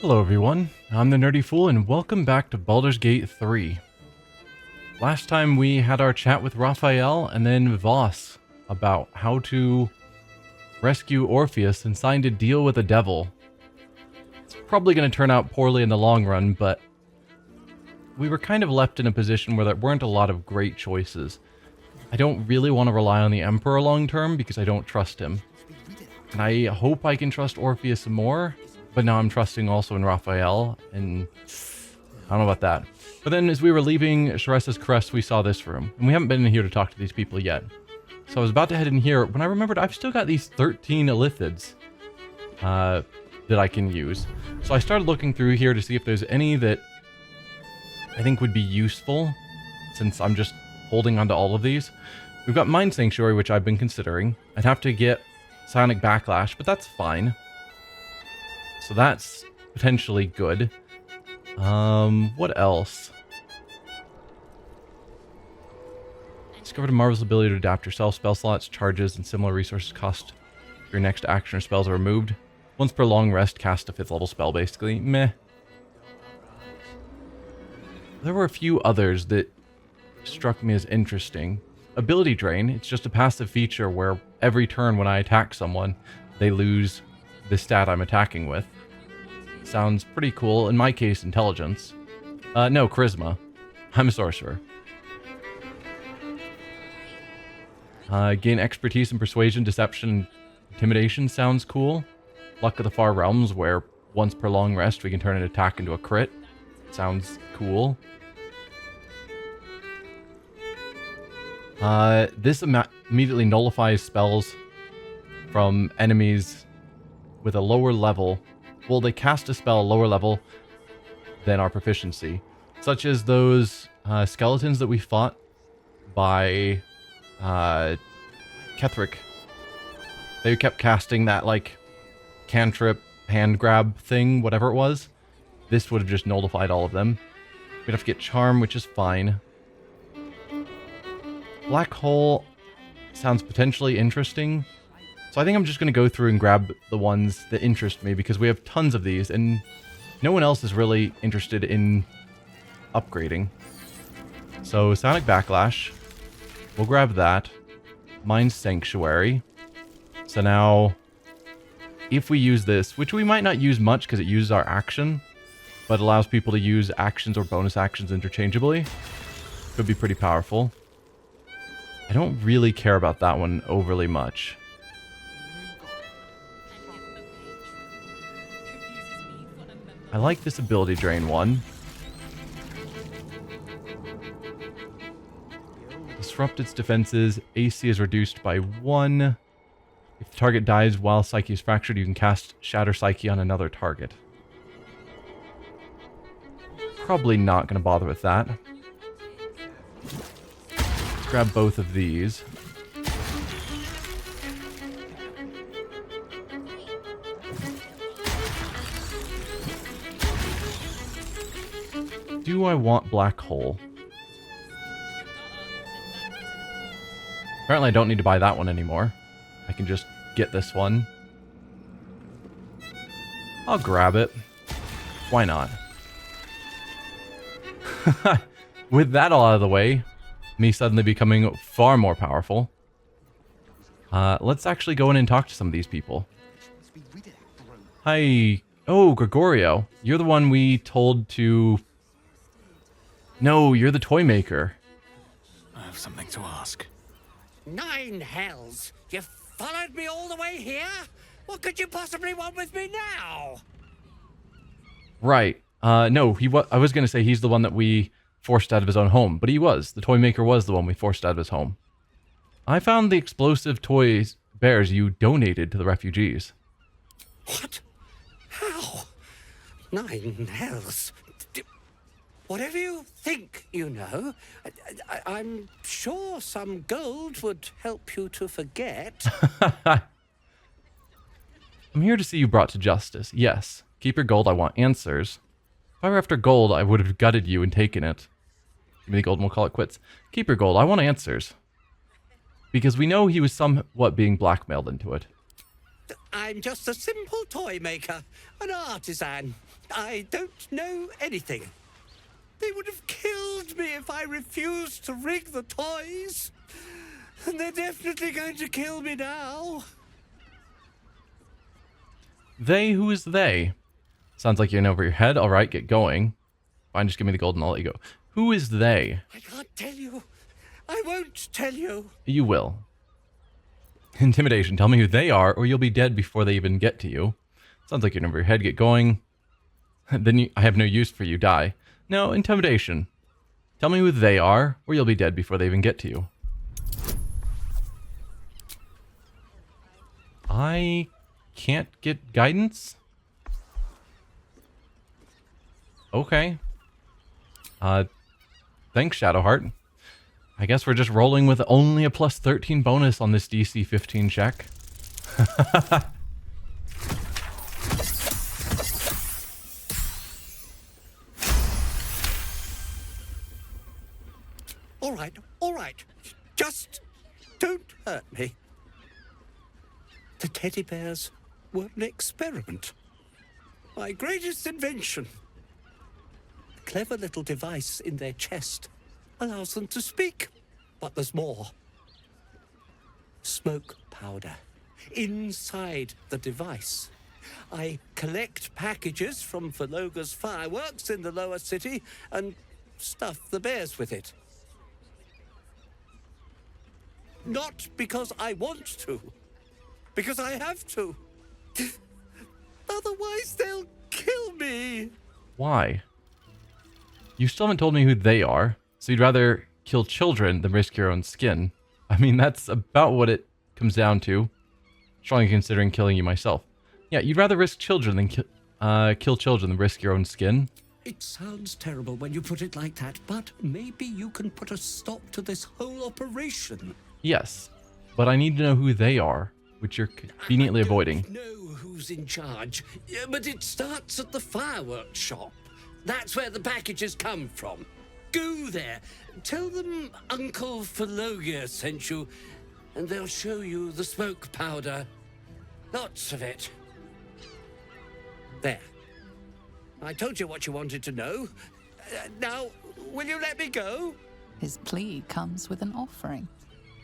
Hello everyone, I'm the Nerdy Fool and welcome back to Baldur's Gate 3. Last time we had our chat with Raphael and then Voss about how to rescue Orpheus and signed a deal with the devil. It's probably going to turn out poorly in the long run, but we were kind of left in a position where there weren't a lot of great choices. I don't really want to rely on the Emperor long term because I don't trust him. And I hope I can trust Orpheus more. But now I'm trusting also in Raphael, and I don't know about that. But then as we were leaving Sharesa's Crest, we saw this room. And we haven't been in here to talk to these people yet. So I was about to head in here when I remembered I've still got these 13 Illithids that I can use. So I started looking through here to see if there's any that I think would be useful, since I'm just holding onto all of these. We've got Mind Sanctuary, which I've been considering. I'd have to get Psionic Backlash, but that's fine. So that's potentially good. What else? Discovered a marvelous ability to adapt yourself. Spell slots, charges, and similar resources cost your next action or spells are removed. Once per long rest, cast a 5th level spell, basically. Meh. There were a few others that struck me as interesting. Ability Drain. It's just a passive feature where every turn when I attack someone, they lose the stat I'm attacking with. Sounds pretty cool. In my case, intelligence. No, charisma. I'm a sorcerer. Gain expertise in persuasion, deception, and intimidation sounds cool. Luck of the Far Realms, where once per long rest we can turn an attack into a crit. Sounds cool. This immediately nullifies spells from enemies with a lower level. Well, they cast a spell lower level than our proficiency, such as those skeletons that we fought by Ketheric. They kept casting that, like, cantrip, hand grab thing, whatever it was. This would have just nullified all of them. We'd have to get Charm, which is fine. Black Hole sounds potentially interesting. So I think I'm just going to go through and grab the ones that interest me, because we have tons of these, and no one else is really interested in upgrading. So Sonic Backlash, we'll grab that. Mind Sanctuary. So now, if we use this, which we might not use much because it uses our action, but allows people to use actions or bonus actions interchangeably, could be pretty powerful. I don't really care about that one overly much. I like this ability drain one. Disrupt its defenses. AC is reduced by 1. If the target dies while Psyche is fractured, you can cast Shatter Psyche on another target. Probably not going to bother with that. Let's grab both of these. Do I want Black Hole? Apparently I don't need to buy that one anymore. I can just get this one. I'll grab it. Why not? With that all out of the way, me suddenly becoming far more powerful. Let's actually go in and talk to some of these people. Hi. Oh, Gregorio. You're the one we told to... No, you're the toy maker. I have something to ask. 9 hells! You followed me all the way here? What could you possibly want with me now? Right. No, I was going to say he's the one that we forced out of his own home, but he was. The toy maker was the one we forced out of his home. I found the explosive toys bears you donated to the refugees. What? How? 9 hells? Whatever you think, you know, I'm sure some gold would help you to forget. I'm here to see you brought to justice. Yes. Keep your gold, I want answers. If I were after gold, I would have gutted you and taken it. Give me the gold and we'll call it quits. Keep your gold, I want answers. Because we know he was somewhat being blackmailed into it. I I'm just a simple toy maker, an artisan. I don't know anything. They would have killed me if I refused to rig the toys. And they're definitely going to kill me now. They? Who is they? Sounds like you're in over your head. All right, get going. Fine, just give me the gold and I'll let you go. Who is they? I can't tell you. I won't tell you. You will. Intimidation. Tell me who they are, or you'll be dead before they even get to you. Sounds like you're in over your head. Get going. Then I have no use for you. Die. No, intimidation. Tell me who they are, or you'll be dead before they even get to you. I can't get guidance? Okay. Thanks, Shadowheart. I guess we're just rolling with only a plus 13 bonus on this DC 15 check. All right. Just don't hurt me. The teddy bears were an experiment. My greatest invention. A clever little device in their chest allows them to speak. But there's more. Smoke powder inside the device. I collect packages from Verloga's fireworks in the lower city and stuff the bears with it. Not because I want to, because I have to. Otherwise, they'll kill me. Why? You still haven't told me who they are, so you'd rather kill children than risk your own skin. I mean, that's about what it comes down to. Strongly considering killing you myself. Yeah, you'd rather risk children than kill children than risk your own skin. It sounds terrible when you put it like that, but maybe you can put a stop to this whole operation. Yes, but I need to know who they are, which you're conveniently avoiding. I don't know who's in charge, but it starts at the fireworks shop. That's where the packages come from. Go there, tell them Uncle Verloga sent you, and they'll show you the smoke powder. Lots of it. There. I told you what you wanted to know. Now, will you let me go? His plea comes with an offering.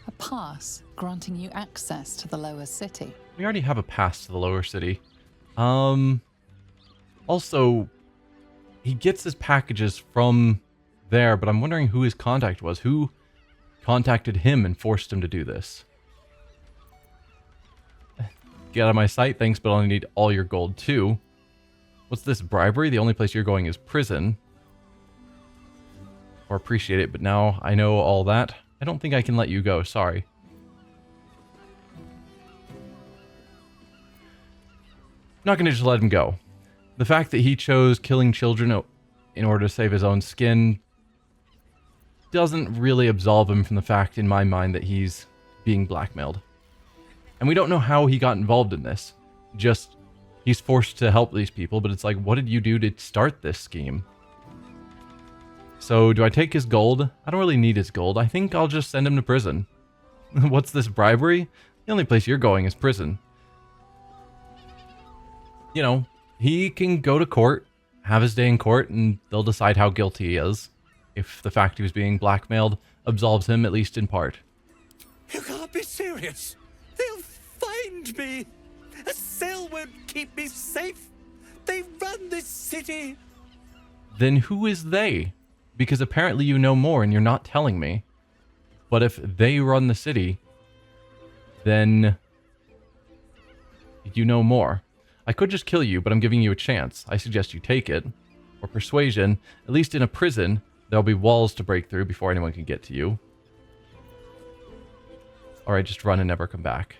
A pass granting you access to the lower city. We already have a pass to the lower city. Also, he gets his packages from there, but I'm wondering who his contact was. Who contacted him and forced him to do this? Get out of my sight, thanks, but I'll need all your gold too. What's this, bribery? The only place you're going is prison. Or appreciate it, but now I know all that. I don't think I can let you go, sorry. Not gonna just let him go. The fact that he chose killing children in order to save his own skin doesn't really absolve him from the fact in my mind that he's being blackmailed. And we don't know how he got involved in this. Just, he's forced to help these people, but it's like, what did you do to start this scheme? So, do I take his gold? I don't really need his gold. I think I'll just send him to prison. What's this, bribery? The only place you're going is prison. You know, he can go to court, have his day in court, and they'll decide how guilty he is. If the fact he was being blackmailed absolves him, at least in part. You can't be serious. They'll find me. A cell won't keep me safe. They run this city. Then who is they? Because apparently you know more and you're not telling me. But if they run the city, then you know more. I could just kill you, but I'm giving you a chance. I suggest you take it. Or persuasion. At least in a prison, there'll be walls to break through before anyone can get to you. Alright, just run and never come back.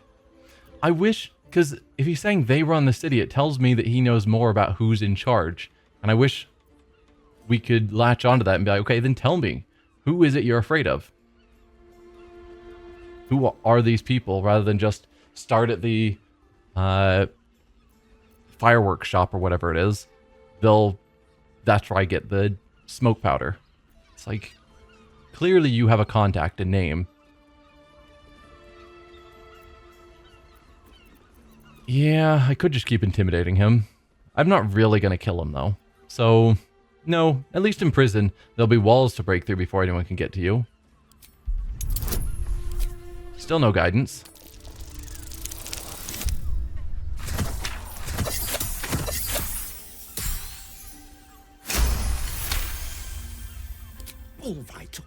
I wish, because if he's saying they run the city, it tells me that he knows more about who's in charge. And I wish we could latch onto that and be like, okay, then tell me, who is it you're afraid of? Who are these people, rather than just start at the fireworks shop or whatever it is. That's where I get the smoke powder. It's like, clearly you have a contact, a name. Yeah, I could just keep intimidating him. I'm not really going to kill him, though. So, no, at least in prison, there'll be walls to break through before anyone can get to you. Still no guidance.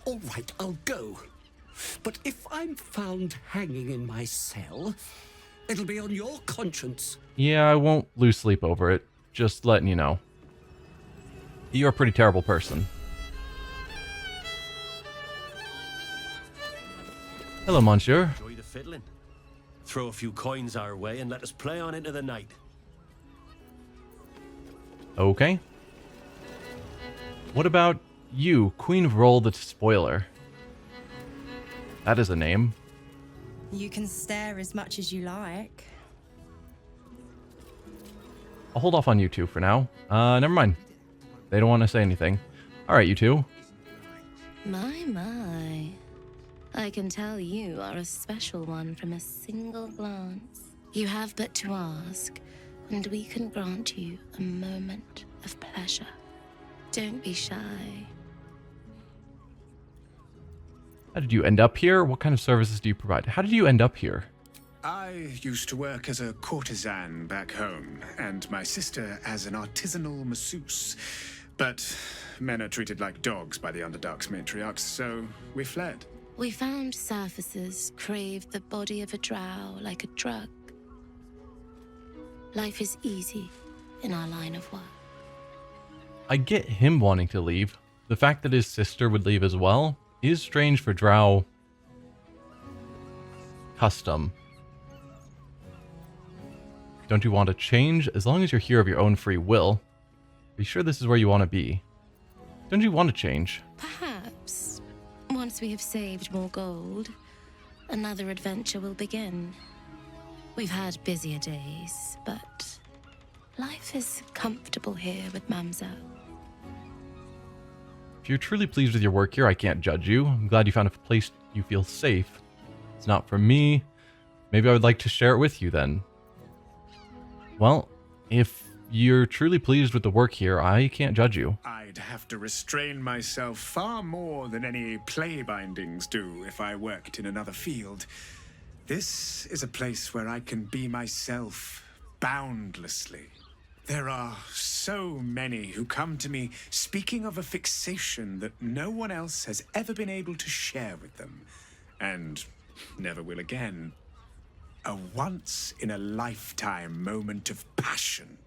All right, I'll go. But if I'm found hanging in my cell, it'll be on your conscience. Yeah, I won't lose sleep over it. Just letting you know. You're a pretty terrible person. Hello, monsieur. Enjoy the fiddling. Throw a few coins our way and let us play on into the night. Okay. What about you, Queen of Roll the Spoiler? That is a name. You can stare as much as you like. I'll hold off on you two for now. Never mind. They don't want to say anything. Alright, you two. My. I can tell you are a special one from a single glance. You have but to ask, and we can grant you a moment of pleasure. Don't be shy. How did you end up here? What kind of services do you provide? How did you end up here? I used to work as a courtesan back home, and my sister as an artisanal masseuse. But men are treated like dogs by the Underdark's matriarchs, so we fled. We found surfacers craved the body of a drow like a drug. Life is easy in our line of work. I get him wanting to leave. The fact that his sister would leave as well is strange for drow custom. Don't you want to change? As long as you're here of your own free will. Are you sure this is where you want to be? Don't you want to change? Perhaps, once we have saved more gold, another adventure will begin. We've had busier days, but life is comfortable here with Mamselle. If you're truly pleased with your work here, I can't judge you. I'm glad you found a place you feel safe. It's not for me. Maybe I would like to share it with you then. Well, if you're truly pleased with the work here, I can't judge you. I'd have to restrain myself far more than any play bindings do if I worked in another field. This is a place where I can be myself boundlessly. There are so many who come to me speaking of a fixation that no one else has ever been able to share with them, and never will again. A once-in-a-lifetime moment of passion.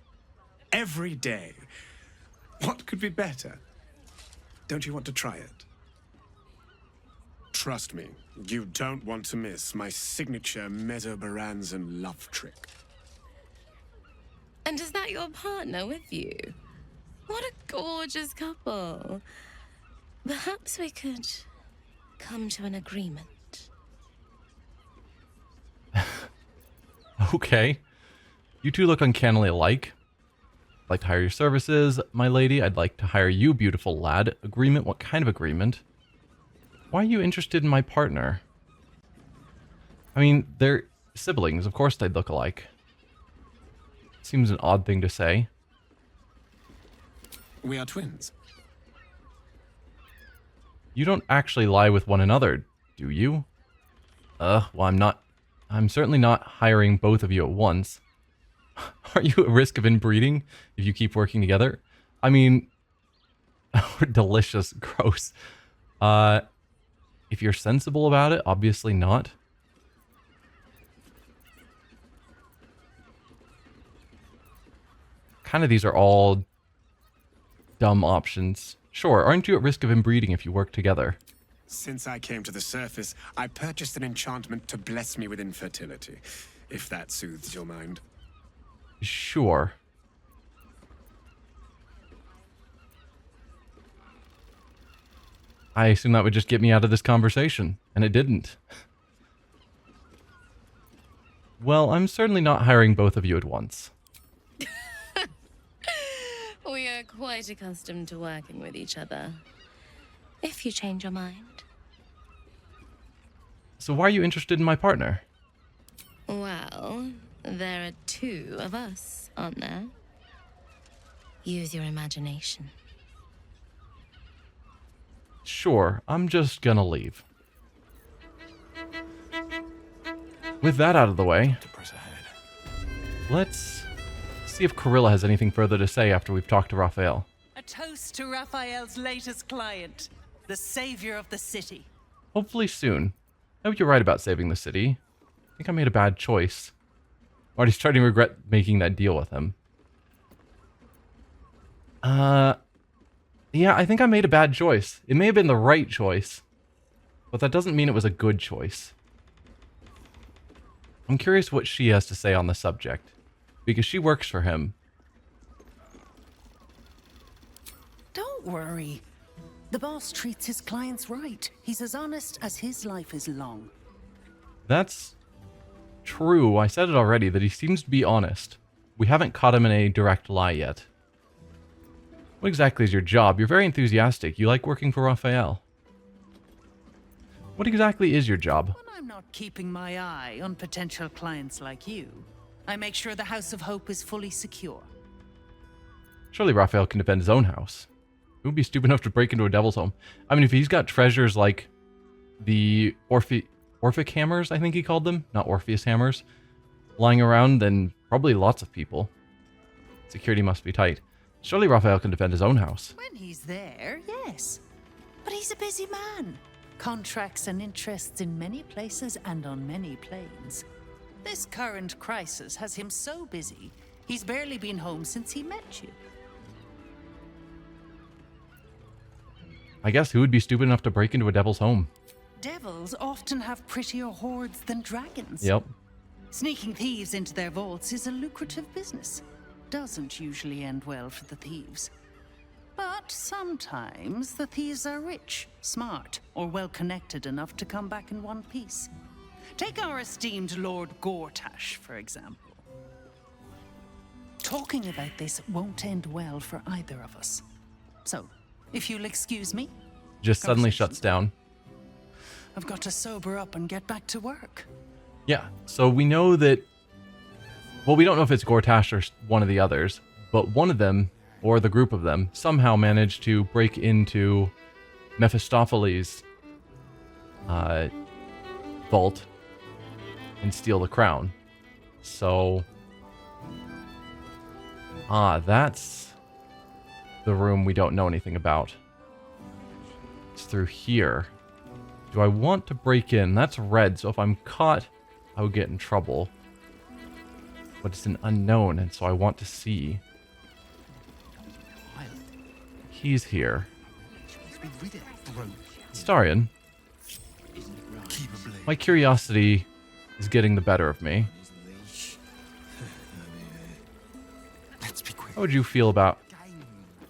Every day. What could be better? Don't you want to try it? Trust me, you don't want to miss my signature Mesobaranzan love trick. And is that your partner with you? What a gorgeous couple. Perhaps we could come to an agreement. Okay. You two look uncannily alike. I'd like to hire your services, my lady. I'd like to hire you, beautiful lad. Agreement? What kind of agreement? Why are you interested in my partner? I mean, they're siblings. Of course they'd look alike. Seems an odd thing to say. We are twins. You don't actually lie with one another, do you? Well, I'm certainly not hiring both of you at once. Are you at risk of inbreeding if you keep working together? I mean, delicious, gross. If you're sensible about it, obviously not. Kind of these are all dumb options. Sure, aren't you at risk of inbreeding if you work together? Since I came to the surface, I purchased an enchantment to bless me with infertility, if that soothes your mind. Sure. I assume that would just get me out of this conversation, and it didn't. Well, I'm certainly not hiring both of you at once. We are quite accustomed to working with each other. If you change your mind. So why are you interested in my partner? Well, There are two of us, aren't there? Use your imagination. Sure, I'm just gonna leave. With that out of the way, let's see if Corilla has anything further to say after we've talked to Raphael. A toast to Raphael's latest client, the savior of the city. Hopefully soon. I hope you're right about saving the city. I think I made a bad choice. I'm already starting to regret making that deal with him. Yeah, I think I made a bad choice. It may have been the right choice, but that doesn't mean it was a good choice. I'm curious what she has to say on the subject, because she works for him. Don't worry. The boss treats his clients right. He's as honest as his life is long. That's true. I said it already, that he seems to be honest. We haven't caught him in a direct lie yet. What exactly is your job? You're very enthusiastic. You like working for Raphael. What exactly is your job? When I'm not keeping my eye on potential clients like you, I make sure the House of Hope is fully secure. Surely Raphael can defend his own house. Who would be stupid enough to break into a devil's home? I mean, if he's got treasures like the Orphic hammers, I think he called them, not Orpheus hammers, lying around, then probably lots of people. Security must be tight. Surely Raphael can defend his own house. When he's there, yes. But he's a busy man. Contracts and interests in many places and on many planes. This current crisis has him so busy, he's barely been home since he met you. I guess who would be stupid enough to break into a devil's home? Devils often have prettier hordes than dragons. Yep. Sneaking thieves into their vaults is a lucrative business. Doesn't usually end well for the thieves. But sometimes the thieves are rich, smart, or well-connected enough to come back in one piece. Take our esteemed Lord Gortash, for example. Talking about this won't end well for either of us. So, if you'll excuse me. Just suddenly shuts down. I've got to sober up and get back to work. Yeah, so we know that... Well, we don't know if it's Gortash or one of the others, but one of them, or the group of them, somehow managed to break into Mephistopheles' vault and steal the crown. So... that's the room we don't know anything about. It's through here. Do I want to break in? That's red, so if I'm caught, I would get in trouble. But it's an unknown, and so I want to see. He's here. Starion. My curiosity is getting the better of me. How would you feel about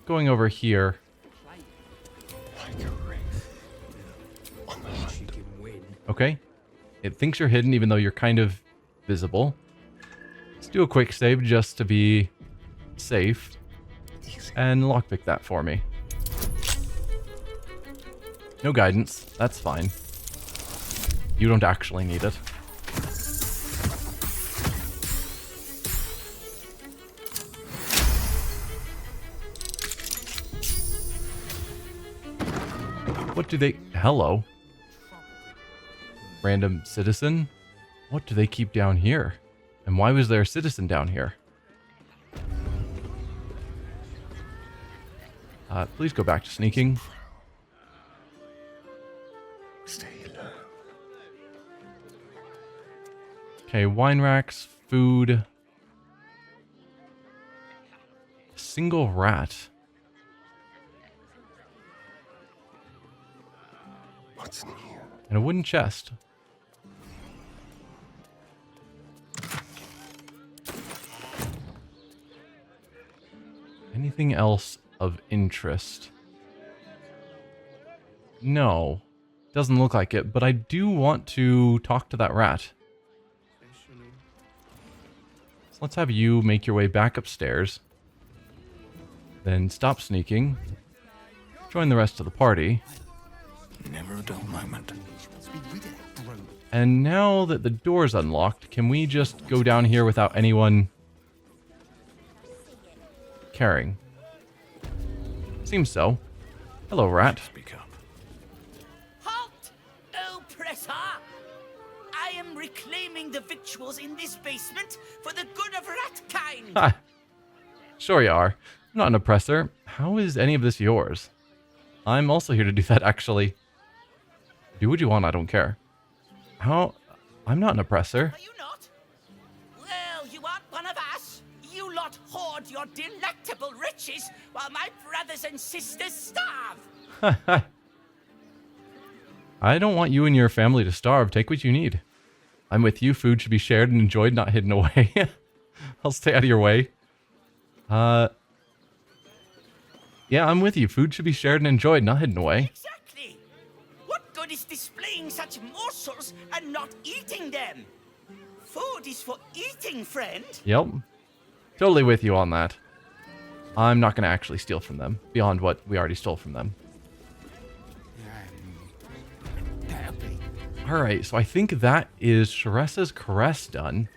going over here? Okay. It thinks you're hidden even though you're kind of visible. Let's do a quick save just to be safe. And lockpick that for me. No guidance. That's fine. You don't actually need it. What do they... Hello? Random citizen? What do they keep down here? And why was there a citizen down here? Please go back to sneaking. Stay low. Okay, wine racks, food. Single rat. What's new? And a wooden chest. Anything else of interest? No. Doesn't look like it, but I do want to talk to that rat. So let's have you make your way back upstairs. Then stop sneaking. Join the rest of the party. Never a dull moment. And now that the door's unlocked, can we just go down here without anyone caring? Seems so. Hello, rat. Speak up. Halt, oppressor! I am reclaiming the victuals in this basement for the good of ratkind. Ha! Sure you are. I'm not an oppressor. How is any of this yours? I'm also here to do that, actually. Do what you want, I don't care. How? I'm not an oppressor. Are you not? Well, you aren't one of us. You lot hoard your delectable riches while my brothers and sisters starve. I don't want you and your family to starve. Take what you need. I'm with you. Food should be shared and enjoyed, not hidden away. I'll stay out of your way. Yeah, I'm with you. Food should be shared and enjoyed, not hidden away. Exactly. What good is displaying such morsels and not eating them? Food is for eating, friend. Yep. Totally with you on that. I'm not going to actually steal from them, beyond what we already stole from them. Alright, so I think that is Sharesa's caress done.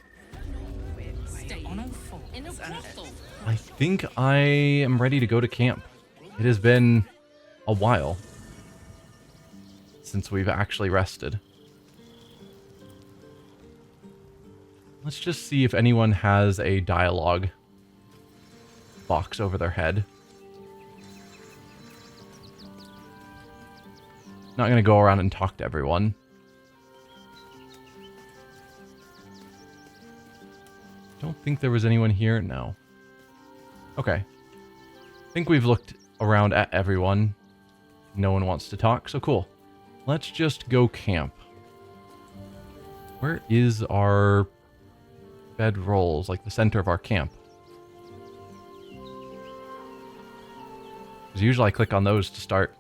I think I am ready to go to camp. It has been a while since we've actually rested. Let's just see if anyone has a dialogue box over their head. Not going to go around and talk to everyone. Don't think there was anyone here. No. Okay. I think we've looked around at everyone. No one wants to talk, so cool. Let's just go camp. Where is our bed rolls, like the center of our camp? Because usually I click on those to start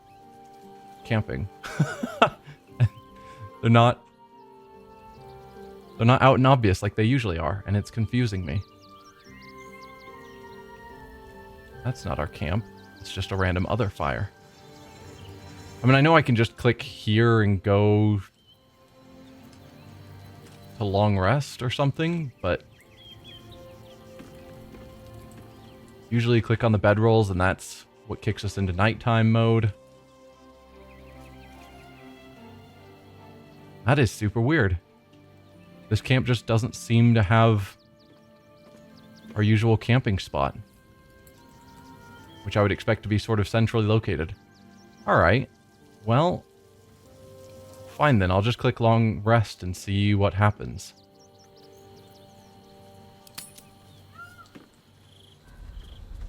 camping. They're not out and obvious like they usually are, and it's confusing me. That's not our camp. It's just a random other fire. I mean, I know I can just click here and go to long rest or something, but usually click on the bedrolls and that's what kicks us into nighttime mode. That is super weird. This camp just doesn't seem to have our usual camping spot, which I would expect to be sort of centrally located. Alright, well, fine then. I'll just click long rest and see what happens.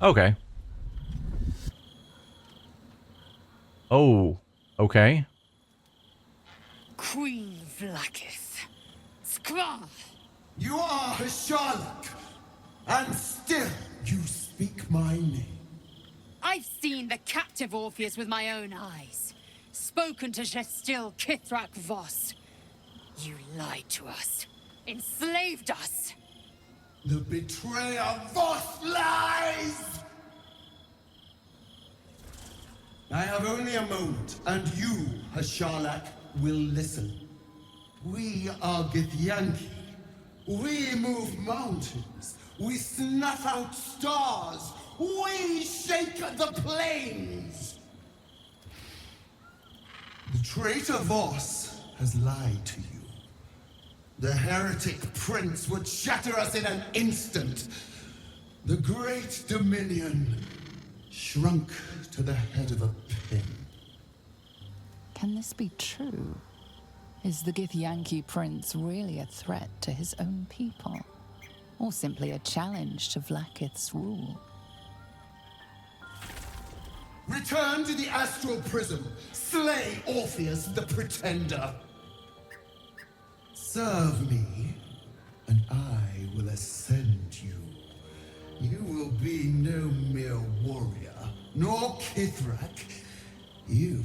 Okay. Oh, okay. Queen Vlaakith. Skra! You are a Sherlock, and still you speak my name. I've seen the captive Orpheus with my own eyes. Spoken to Gestil Kithrak Voss. You lied to us. Enslaved us. The betrayer Voss lies! I have only a moment, and you, Hasharlak, will listen. We are Githyanki. We move mountains. We snuff out stars. We shake the plains. The traitor Voss has lied to you. The heretic prince would shatter us in an instant. The great dominion shrunk to the head of a pin. Can this be true? Is the Githyanki prince really a threat to his own people? Or simply a challenge to Vlaakith's rule? Return to the astral prism. Slay Orpheus the Pretender. Serve me, and I will ascend you. You will be no mere warrior, nor Kithrak. You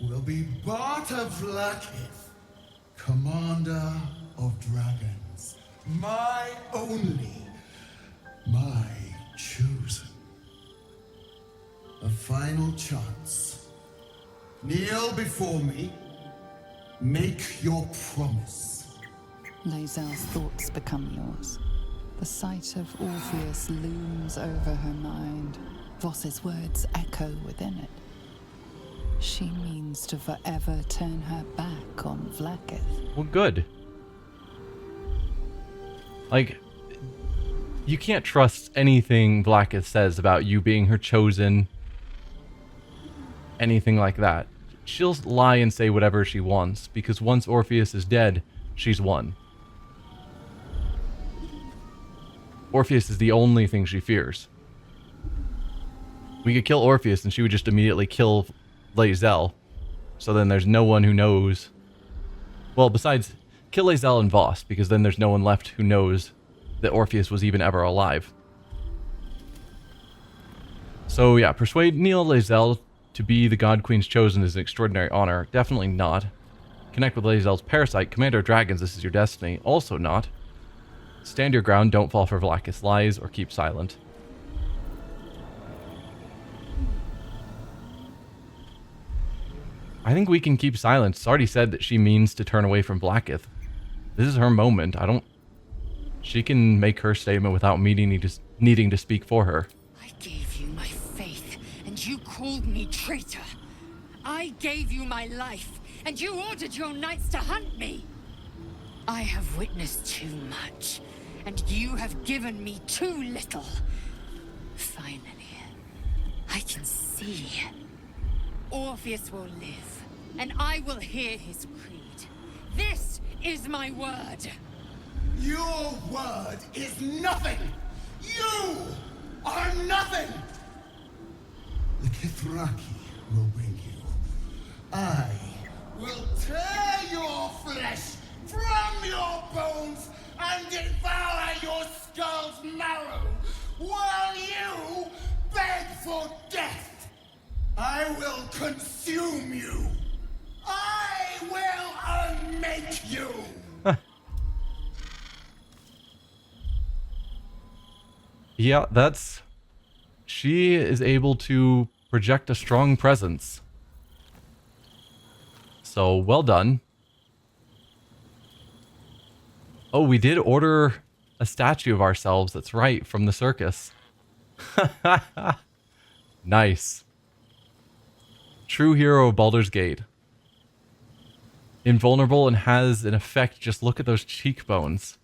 will be Barta Vlaakith, commander of dragons. My only, my chosen. A final chance. Kneel before me. Make your promise. Lae'zel's thoughts become yours. The sight of Orpheus looms over her mind. Voss's words echo within it. She means to forever turn her back on Vlaakith. Well, good. Like, you can't trust anything Vlaakith says about you being her chosen. Anything like that. She'll lie and say whatever she wants, because once Orpheus is dead, she's won. Orpheus is the only thing she fears. We could kill Orpheus and she would just immediately kill Lae'zel. So then there's no one who knows. Well, besides, kill Lae'zel and Voss, because then there's no one left who knows that Orpheus was even ever alive. So yeah, persuade Neil Lae'zel to be the God Queen's chosen is an extraordinary honor. Definitely not. Connect with Lae'zel's parasite. Commander of Dragons, this is your destiny. Also not. Stand your ground, don't fall for Vlaakith's lies, or keep silent. I think we can keep silent. It's already said that she means to turn away from Vlaakith. This is her moment. She can make her statement without me needing to speak for her. I gave you my faith, and you called me traitor. I gave you my life, and you ordered your knights to hunt me. I have witnessed too much, and you have given me too little. Finally, I can see. Orpheus will live, and I will hear his creed. This is my word. Your word is nothing! You are nothing! The Kithraki will bring you. I will tear your flesh from your bones and devour your skull's marrow while you beg for death. I will consume you. I will unmake you. Yeah, she is able to project a strong presence. So, well done. Oh, we did order a statue of ourselves, that's right, from the circus. Nice. True hero of Baldur's Gate. Invulnerable and has an effect, just look at those cheekbones.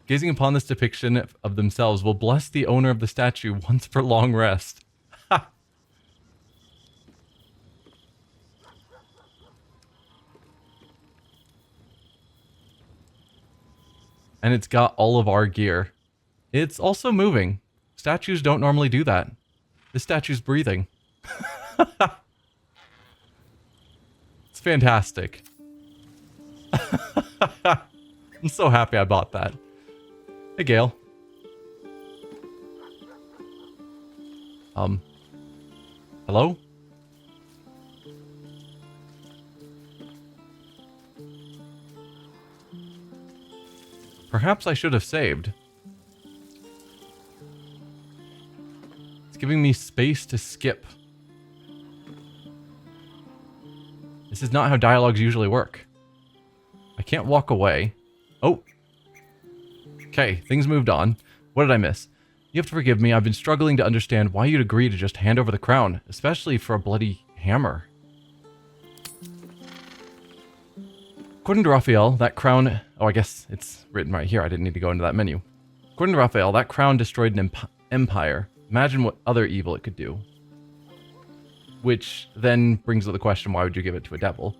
Gazing upon this depiction of themselves will bless the owner of the statue once for long rest. And it's got all of our gear. It's also moving. Statues don't normally do that. This statue's breathing. It's fantastic. I'm so happy I bought that. Hey, Gale. Hello? Perhaps I should have saved. It's giving me space to skip. This is not how dialogues usually work. I can't walk away. Oh. Okay, things moved on. What did I miss? You have to forgive me. I've been struggling to understand why you'd agree to just hand over the crown, especially for a bloody hammer. According to Raphael, that crown... Oh, I guess it's written right here. I didn't need to go into that menu. According to Raphael, that crown destroyed an empire. Imagine what other evil it could do. Which then brings up the question, why would you give it to a devil?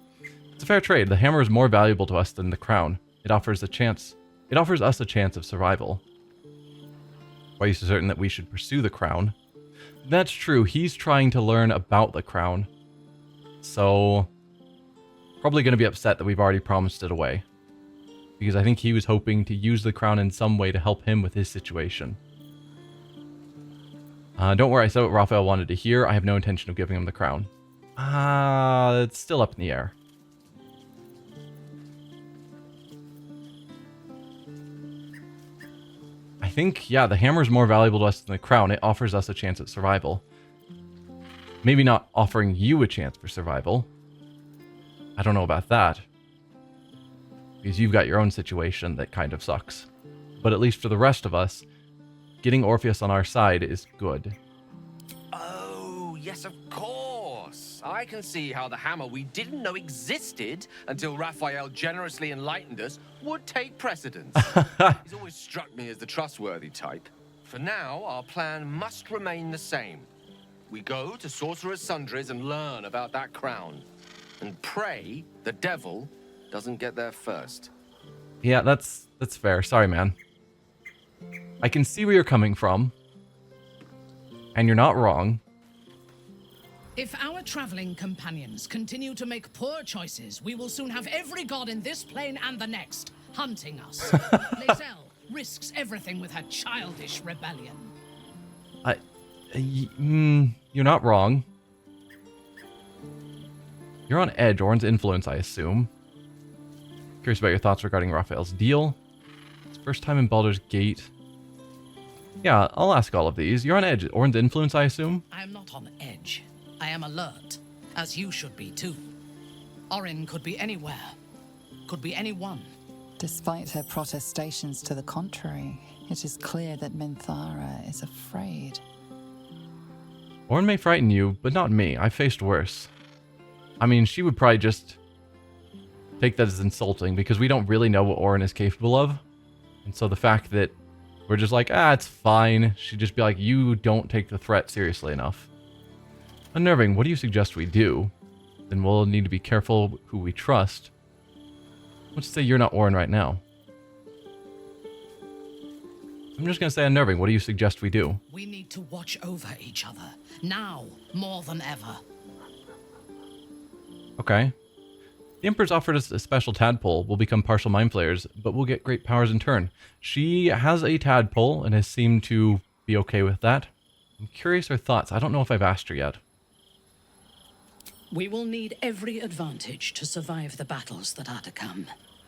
It's a fair trade. The hammer is more valuable to us than the crown. It offers us a chance of survival. Why are you so certain that we should pursue the crown? That's true. He's trying to learn about the crown. So... probably going to be upset that we've already promised it away. Because I think he was hoping to use the crown in some way to help him with his situation. Don't worry, I said what Raphael wanted to hear. I have no intention of giving him the crown. It's still up in the air. I think, yeah, the hammer is more valuable to us than the crown. It offers us a chance at survival. Maybe not offering you a chance for survival. I don't know about that. Because you've got your own situation that kind of sucks. But at least for the rest of us, getting Orpheus on our side is good. Oh, yes, of course. I can see how the hammer we didn't know existed until Raphael generously enlightened us would take precedence. He's always struck me as the trustworthy type. For now, our plan must remain the same. We go to Sorcerer's Sundries and learn about that crown. And pray the devil doesn't get there first. Yeah, that's fair. Sorry, man. I can see where you're coming from. And you're not wrong. If our traveling companions continue to make poor choices, we will soon have every god in this plane and the next hunting us. Lae'zel risks everything with her childish rebellion. You're not wrong. You're on edge. Ornn's influence, I assume. Curious about your thoughts regarding Raphael's deal. It's first time in Baldur's Gate. Yeah, I'll ask all of these. You're on edge. Ornn's influence, I assume? I am not on edge. I am alert, as you should be too. Orin could be anywhere. Could be anyone. Despite her protestations to the contrary, it is clear that Minthara is afraid. Ornn may frighten you, but not me. I faced worse. I mean, she would probably just take that as insulting because we don't really know what Ornn is capable of. And so the fact that we're just like, it's fine. She'd just be like, you don't take the threat seriously enough. Unnerving, what do you suggest we do? Then we'll need to be careful who we trust. Let's say you're not Ornn right now. I'm just going to say unnerving. What do you suggest we do? We need to watch over each other. Now, more than ever. Okay. The Emperor's offered us a special tadpole. We'll become partial mind flayers, but we'll get great powers in turn. She has a tadpole and has seemed to be okay with that. I'm curious her thoughts. I don't know if I've asked her yet. We will need every advantage to survive the battles that are to come.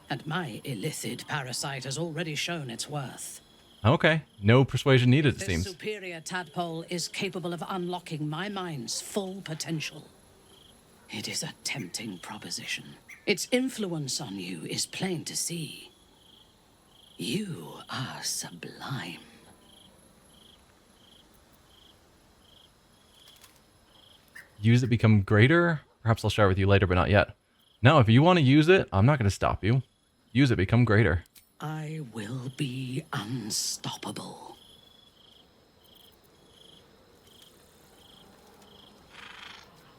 And my illicit parasite has already shown its worth. Okay. No persuasion needed, it seems. This superior tadpole is capable of unlocking my mind's full potential. It is a tempting proposition. Its influence on you is plain to see. You are sublime. Use it, become greater? Perhaps I'll share with you later, but not yet. No, if you want to use it, I'm not going to stop you. Use it, become greater. I will be unstoppable.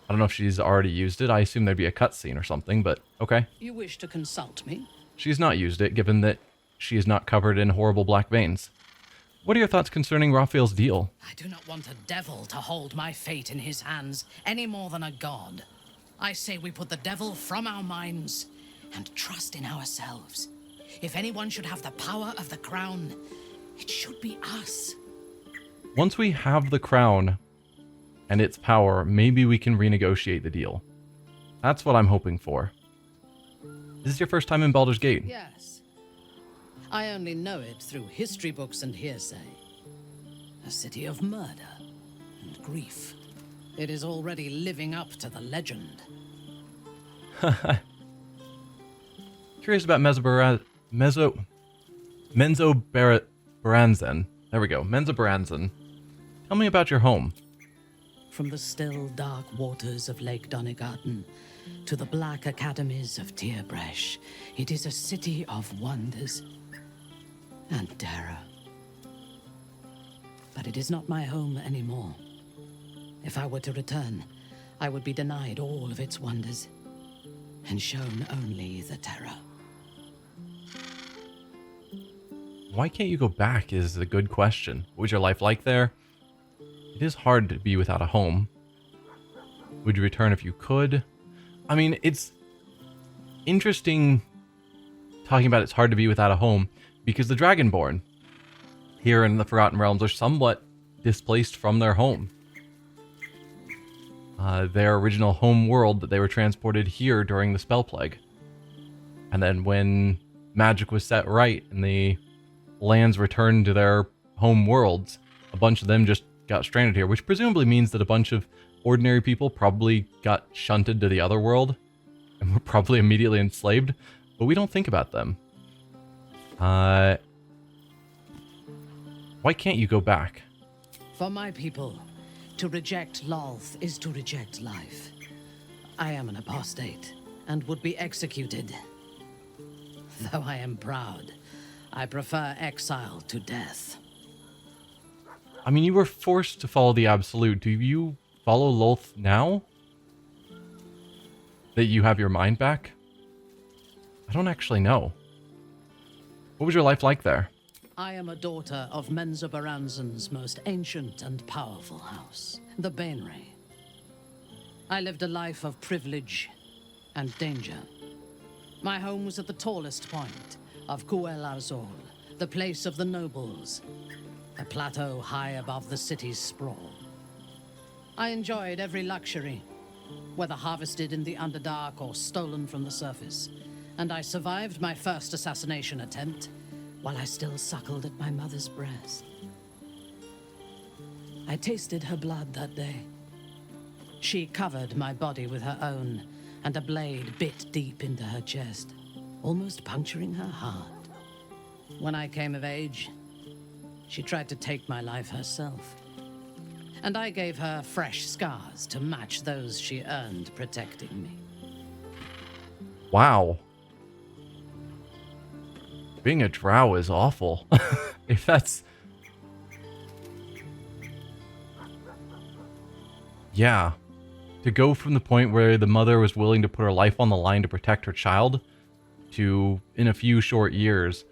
I don't know if she's already used it. I assume there'd be a cutscene or something, but okay. You wish to consult me? She's not used it, given that she is not covered in horrible black veins. What are your thoughts concerning Raphael's deal? I do not want a devil to hold my fate in his hands any more than a god. I say we put the devil from our minds and trust in ourselves. If anyone should have the power of the crown, it should be us. Once we have the crown and its power, maybe we can renegotiate the deal. That's what I'm hoping for. Is this your first time in Baldur's Gate? Yes. I only know it through history books and hearsay. A city of murder and grief. It is already living up to the legend. Curious about Menzoberranzan. There we go. Menzoberranzan. Tell me about your home. From the still, dark waters of Lake Donegarten to the black academies of Tierbresh, it is a city of wonders and terror. But it is not my home anymore. If I were to return, I would be denied all of its wonders and shown only the terror. Why can't you go back is a good question. What was your life like there? It is hard to be without a home. Would you return if you could? I mean, it's interesting talking about it's hard to be without a home because the Dragonborn here in the Forgotten Realms are somewhat displaced from their home. Their original home world that they were transported here during the Spell Plague. And then when magic was set right and the lands returned to their home worlds, a bunch of them just got stranded here, which presumably means that a bunch of ordinary people probably got shunted to the other world. and we're probably immediately enslaved, but we don't think about them. Why can't you go back? For my people, to reject Lolth is to reject life. I am an apostate and would be executed. Though I am proud, I prefer exile to death. I mean, you were forced to follow the Absolute. Do you follow Lolth now? That you have your mind back? I don't actually know. What was your life like there? I am a daughter of Menza Baranzan's most ancient and powerful house, the Bainray. I lived a life of privilege and danger. My home was at the tallest point of Kuel Arzol, the place of the nobles, a plateau high above the city's sprawl. I enjoyed every luxury, whether harvested in the Underdark or stolen from the surface, and I survived my first assassination attempt while I still suckled at my mother's breast. I tasted her blood that day. She covered my body with her own, and a blade bit deep into her chest, almost puncturing her heart. When I came of age, she tried to take my life herself, and I gave her fresh scars to match those she earned protecting me. Wow. Being a drow is awful. If that's... Yeah. To go from the point where the mother was willing to put her life on the line to protect her child, to, in a few short years,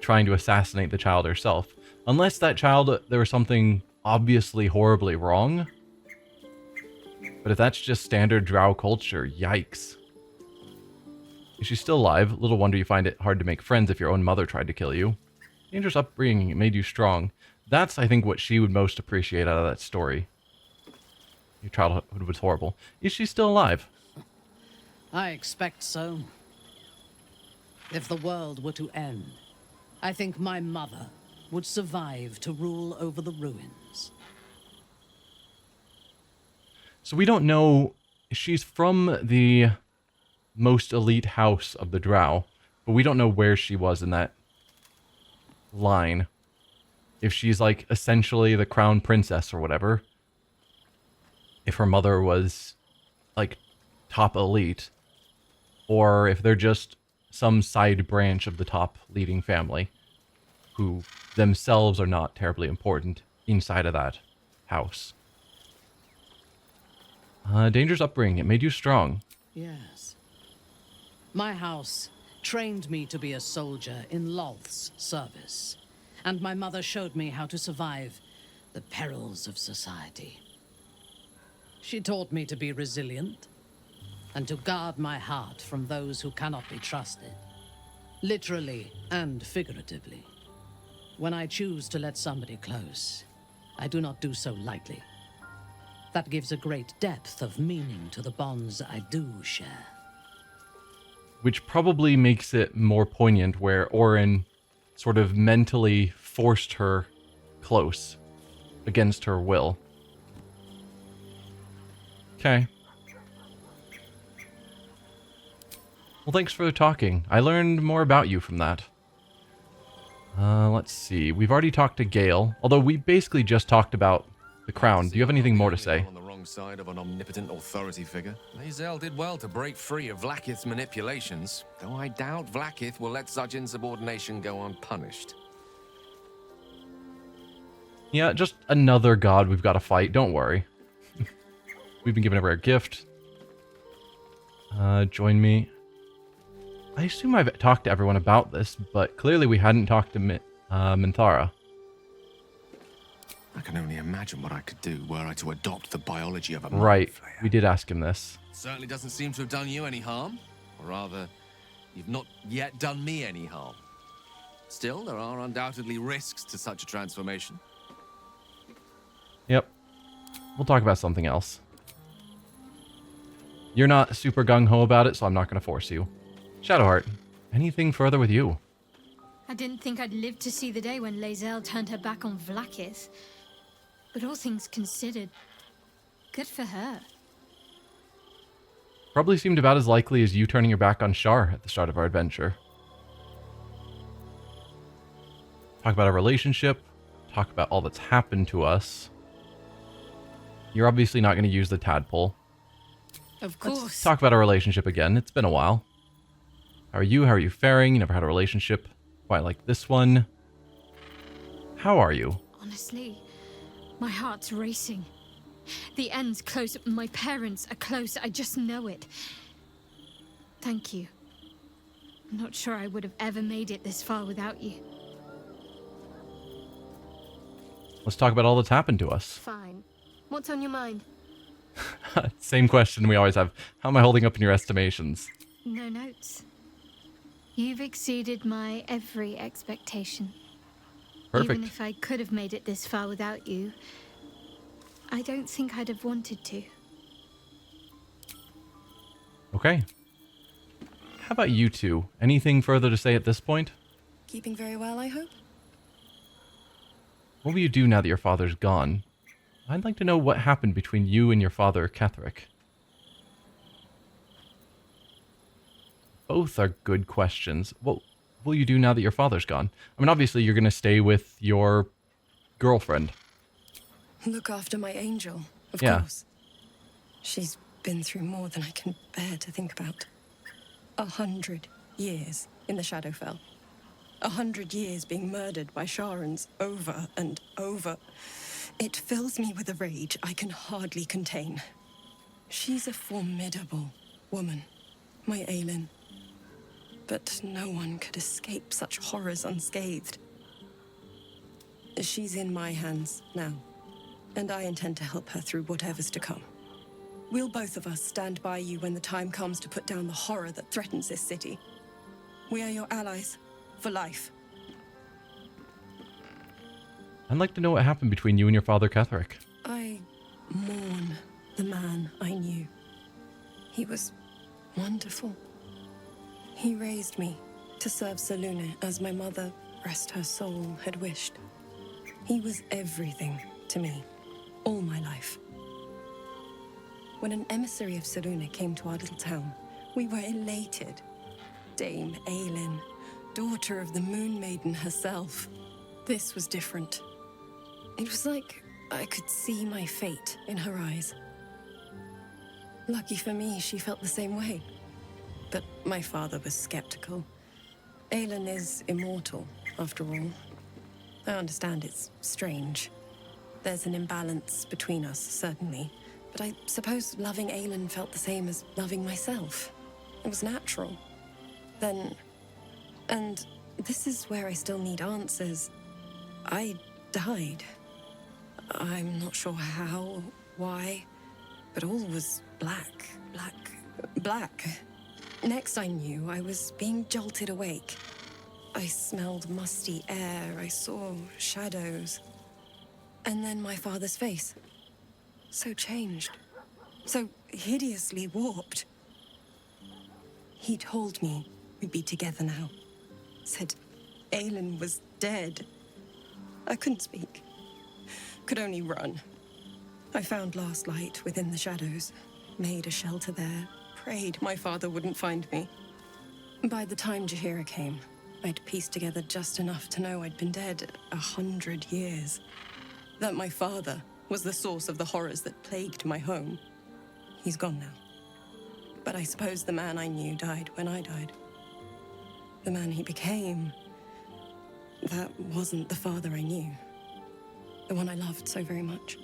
trying to assassinate the child herself. Unless that child, there was something obviously horribly wrong. But if that's just standard drow culture, yikes. Is she still alive? Little wonder you find it hard to make friends if your own mother tried to kill you. Dangerous upbringing, it made you strong. That's, I think, what she would most appreciate out of that story. Your childhood was horrible. Is she still alive? I expect so. If the world were to end, I think my mother would survive to rule over the ruins. So we don't know... She's from the most elite house of the drow, but we don't know where she was in that line. If she's, like, essentially the crown princess or whatever. If her mother was, like, top elite. Or if they're just some side branch of the top leading family, who themselves are not terribly important inside of that house. Dangerous upbringing. It made you strong. Yes. My house trained me to be a soldier in Lolth's service, and my mother showed me how to survive the perils of society. She taught me to be resilient, and to guard my heart from those who cannot be trusted, literally and figuratively. When I choose to let somebody close, I do not do so lightly. That gives a great depth of meaning to the bonds I do share. Which probably makes it more poignant where Orin sort of mentally forced her close against her will. Okay. Well, thanks for talking. I learned more about you from that. Let's see. We've already talked to Gale, although we basically just talked about the crown. Do you have anything more to say? On the wrong side of an omnipotent authority figure. Lae'zel did well to break free of Vlaakith's manipulations, though I doubt Vlaakith will let such insubordination go unpunished. Yeah, just another god we've got to fight. Don't worry. We've been given a rare gift. Join me. I assume I've talked to everyone about this, but clearly we hadn't talked to Minthara. I can only imagine what I could do were I to adopt the biology of a Right, flayer. we did ask him this. Certainly doesn't seem to have done you any harm. Or rather, you've not yet done me any harm. Still, there are undoubtedly risks to such a transformation. Yep. We'll talk about something else. You're not super gung-ho about it, so I'm not going to force you. Shadowheart, anything further with you? I didn't think I'd live to see the day when Lae'zel turned her back on Vlaakith. But all things considered, good for her. Probably seemed about as likely as you turning your back on Shar at the start of our adventure. Talk about our relationship. Talk about all that's happened to us. You're obviously not going to use the tadpole. Of course. Let's talk about our relationship again. It's been a while. How are you? How are you faring? You never had a relationship quite like this one. How are you? Honestly, my heart's racing. The end's close. My parents are close. I just know it. Thank you. I'm not sure I would have ever made it this far without you. Let's talk about all that's happened to us. Fine. What's on your mind? Same question we always have. How am I holding up in your estimations? No notes. You've exceeded my every expectation. Perfect. Even if I could have made it this far without you, I don't think I'd have wanted to. Okay. How about you two? Anything further to say at this point? Keeping very well, I hope? What will you do now that your father's gone? I'd like to know what happened between you and your father, Ketherick. Both are good questions. What will you do now that your father's gone? I mean, obviously you're going to stay with your girlfriend. Look after my angel, of Yeah. course. She's been through more than I can bear to think about. 100 years in the Shadowfell. 100 years being murdered by Sharans over and over. It fills me with a rage I can hardly contain. She's a formidable woman, my Aelin. But no one could escape such horrors unscathed. She's in my hands now, and I intend to help her through whatever's to come. We'll both of us stand by you when the time comes to put down the horror that threatens this city. We are your allies, for life. I'd like to know what happened between you and your father, Ketherick. I mourn the man I knew. He was wonderful. He raised me to serve Selûne as my mother, rest her soul, had wished. He was everything to me, all my life. When an emissary of Selûne came to our little town, we were elated. Dame Aelin, daughter of the Moon Maiden herself. This was different. It was like I could see my fate in her eyes. Lucky for me, she felt the same way. But my father was skeptical. Aelin is immortal, after all. I understand it's strange. There's an imbalance between us, certainly. But I suppose loving Aelin felt the same as loving myself. It was natural. Then... and this is where I still need answers. I died. I'm not sure how, why, but all was black. Next I knew, I was being jolted awake. I smelled musty air, I saw shadows. And then my father's face. So changed. So hideously warped. He told me we'd be together now. Said Aelin was dead. I couldn't speak. Could only run. I found last light within the shadows. Made a shelter there. Prayed my father wouldn't find me. By the time Jaheira came, I'd pieced together just enough to know I'd been dead 100 years. That my father was the source of the horrors that plagued my home. He's gone now. But I suppose the man I knew died when I died. The man he became, that wasn't the father I knew. The one I loved so very much.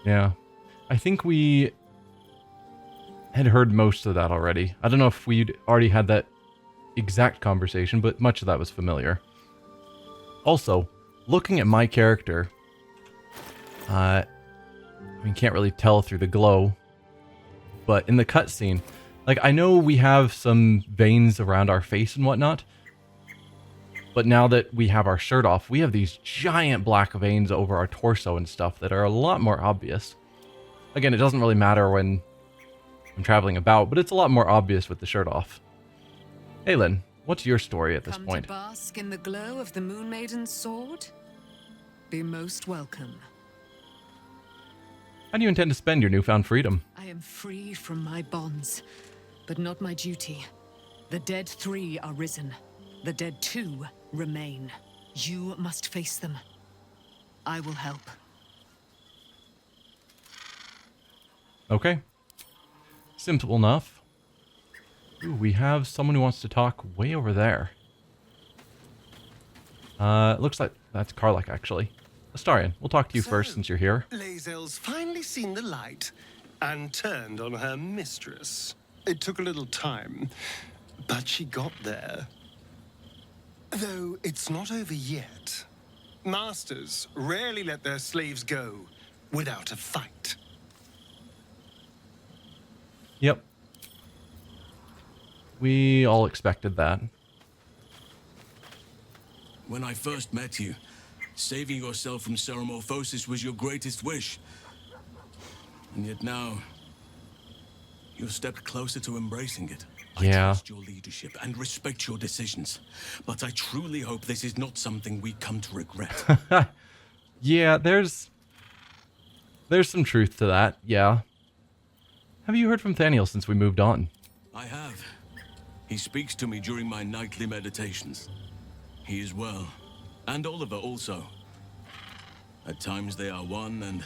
Yeah. I think we had heard most of that already. I don't know if we'd already had that exact conversation, but much of that was familiar. Also, looking at my character, I mean, can't really tell through the glow, but in the cutscene, like, I know we have some veins around our face and whatnot, but now that we have our shirt off, we have these giant black veins over our torso and stuff that are a lot more obvious. Again, it doesn't really matter when I'm traveling about, but it's a lot more obvious with the shirt off. Aelin, what's your story at this point? Come to bask in the glow of the Moon Maiden's sword? Be most welcome. How do you intend to spend your newfound freedom? I am free from my bonds, but not my duty. The dead 3 are risen. The dead 2 remain. You must face them. I will help. Okay. Simple enough. Ooh, we have someone who wants to talk way over there. It looks like that's Karlach, actually. Astarion, we'll talk to you first since you're here. Lae'zel's finally seen the light and turned on her mistress. It took a little time, but she got there. Though it's not over yet. Masters rarely let their slaves go without a fight. Yep. We all expected that. When I first met you, saving yourself from Ceremorphosis was your greatest wish. And yet now, you've stepped closer to embracing it. I trust your leadership and respect your decisions, but I truly hope this is not something we come to regret. Yeah, there's some truth to that, yeah. Have you heard from Thaniel since we moved on? I have. He speaks to me during my nightly meditations. He is well. And Oliver also. At times they are one, and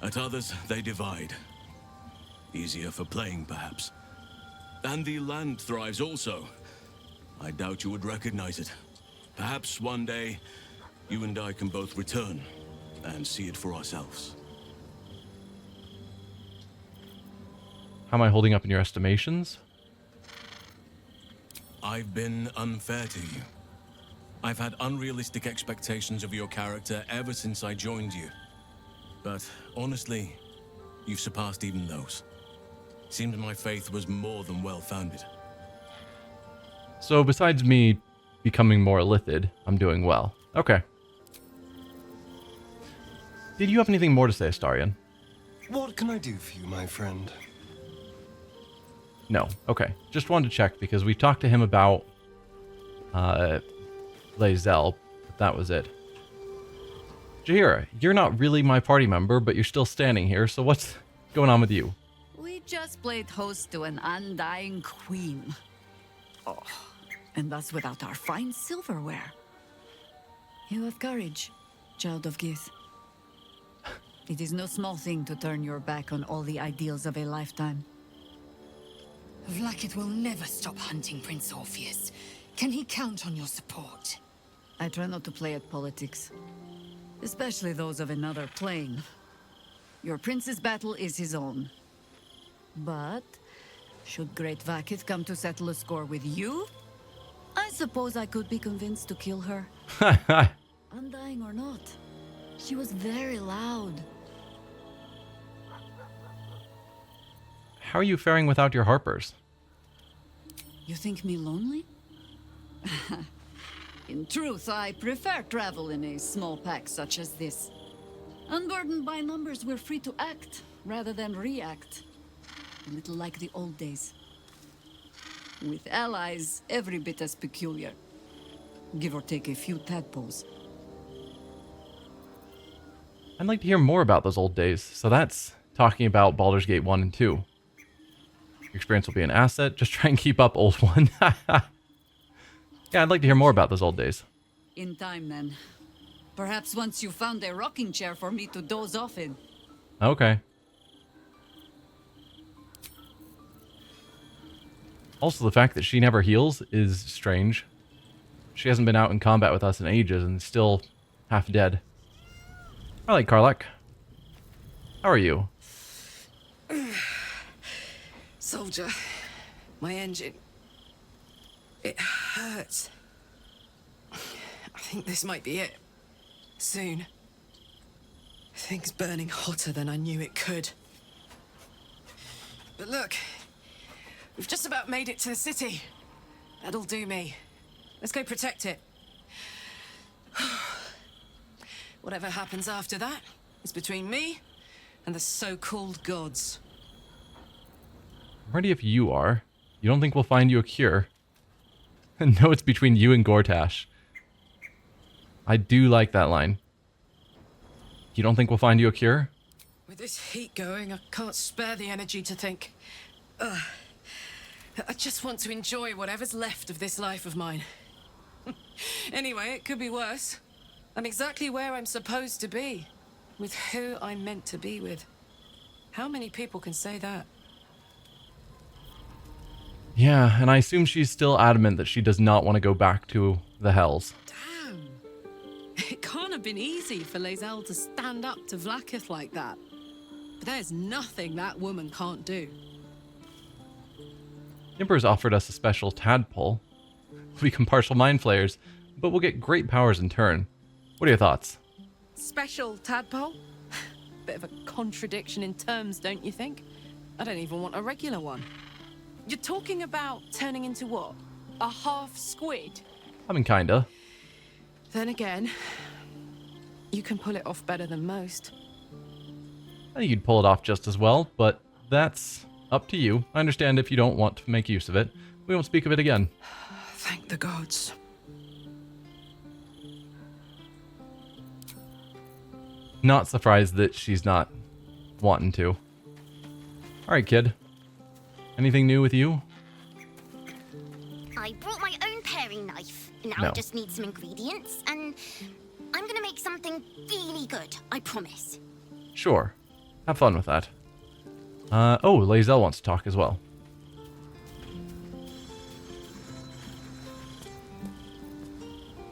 at others they divide. Easier for playing, perhaps. And the land thrives also. I doubt you would recognize it. Perhaps one day, you and I can both return and see it for ourselves. How am I holding up in your estimations? I've been unfair to you. I've had unrealistic expectations of your character ever since I joined you. But honestly, you've surpassed even those. Seems my faith was more than well-founded. So besides me becoming more illithid, I'm doing well. Okay. Did you have anything more to say, Astarion? What can I do for you, my friend? No. Okay. Just wanted to check because we talked to him about Lae'zel, but that was it. Jaheira, you're not really my party member, but you're still standing here, so what's going on with you? We just played host to an undying queen. Oh, and that's without our fine silverware. You have courage, child of Gith. It is no small thing to turn your back on all the ideals of a lifetime. Vlaakith will never stop hunting Prince Orpheus. Can he count on your support? I try not to play at politics, especially those of another plane. Your prince's battle is his own. But should great Vlaakith come to settle a score with you, I suppose I could be convinced to kill her. Undying or not, she was very loud. How are you faring without your harpers? You think me lonely? In truth, I prefer travel in a small pack such as this. Unburdened by numbers, we're free to act rather than react. A little like the old days. With allies, every bit as peculiar. Give or take a few tadpoles. I'd like to hear more about those old days. So that's talking about Baldur's Gate 1 and 2. Your experience will be an asset. Just try and keep up, old one. Yeah, I'd like to hear more about those old days. In time, then. Perhaps once you found a rocking chair for me to doze off in. Okay. Also, the fact that she never heals is strange. She hasn't been out in combat with us in ages and still half dead. All right, Karlach. How are you? Soldier, my engine. It hurts. I think this might be it. Soon. Things burning hotter than I knew it could. But look, we've just about made it to the city. That'll do me. Let's go protect it. Whatever happens after that is between me and the so-called gods. I'm ready if you are. You don't think we'll find you a cure? No, it's between you and Gortash. I do like that line. You don't think we'll find you a cure? With this heat going, I can't spare the energy to think. I just want to enjoy whatever's left of this life of mine. Anyway, it could be worse. I'm exactly where I'm supposed to be, with who I'm meant to be with. How many people can say that? Yeah, and I assume she's still adamant that she does not want to go back to the Hells. Damn. It can't have been easy for Lae'zel to stand up to Vlaakith like that. But there's nothing that woman can't do. The Emperor's offered us a special tadpole. We become partial mind flayers, but we'll get great powers in turn. What are your thoughts? Special tadpole? Bit of a contradiction in terms, don't you think? I don't even want a regular one. You're talking about turning into what? A half squid? I mean, kinda. Then again, you can pull it off better than most. I think you'd pull it off just as well, but that's up to you. I understand if you don't want to make use of it. We won't speak of it again. Thank the gods. Not surprised that she's not wanting to. Alright, kid. Anything new with you? I brought my own paring knife. Now No. I just need some ingredients, and I'm gonna make something really good, I promise. Sure. Have fun with that. Oh, Lae'zel wants to talk as well.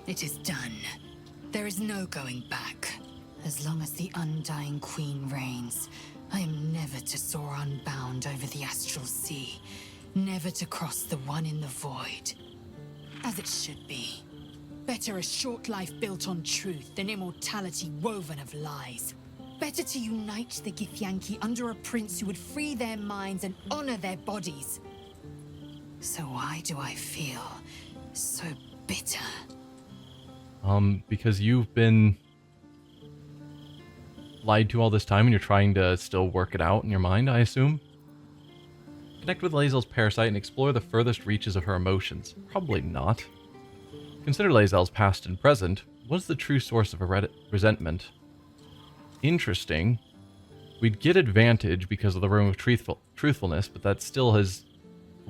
It is done. There is no going back. As long as the Undying Queen reigns, I am never to soar unbound over the astral sea, never to cross the one in the void. As it should be. Better a short life built on truth than immortality woven of lies. Better to unite the Githyanki under a prince who would free their minds and honor their bodies. So why do I feel so bitter? Because you've been lied to all this time and you're trying to still work it out in your mind, I assume? Connect with Lae'zel's parasite and explore the furthest reaches of her emotions. Probably not. Consider Lae'zel's past and present. What's the true source of her resentment? Interesting. We'd get advantage because of the Room of Truthfulness, but that still has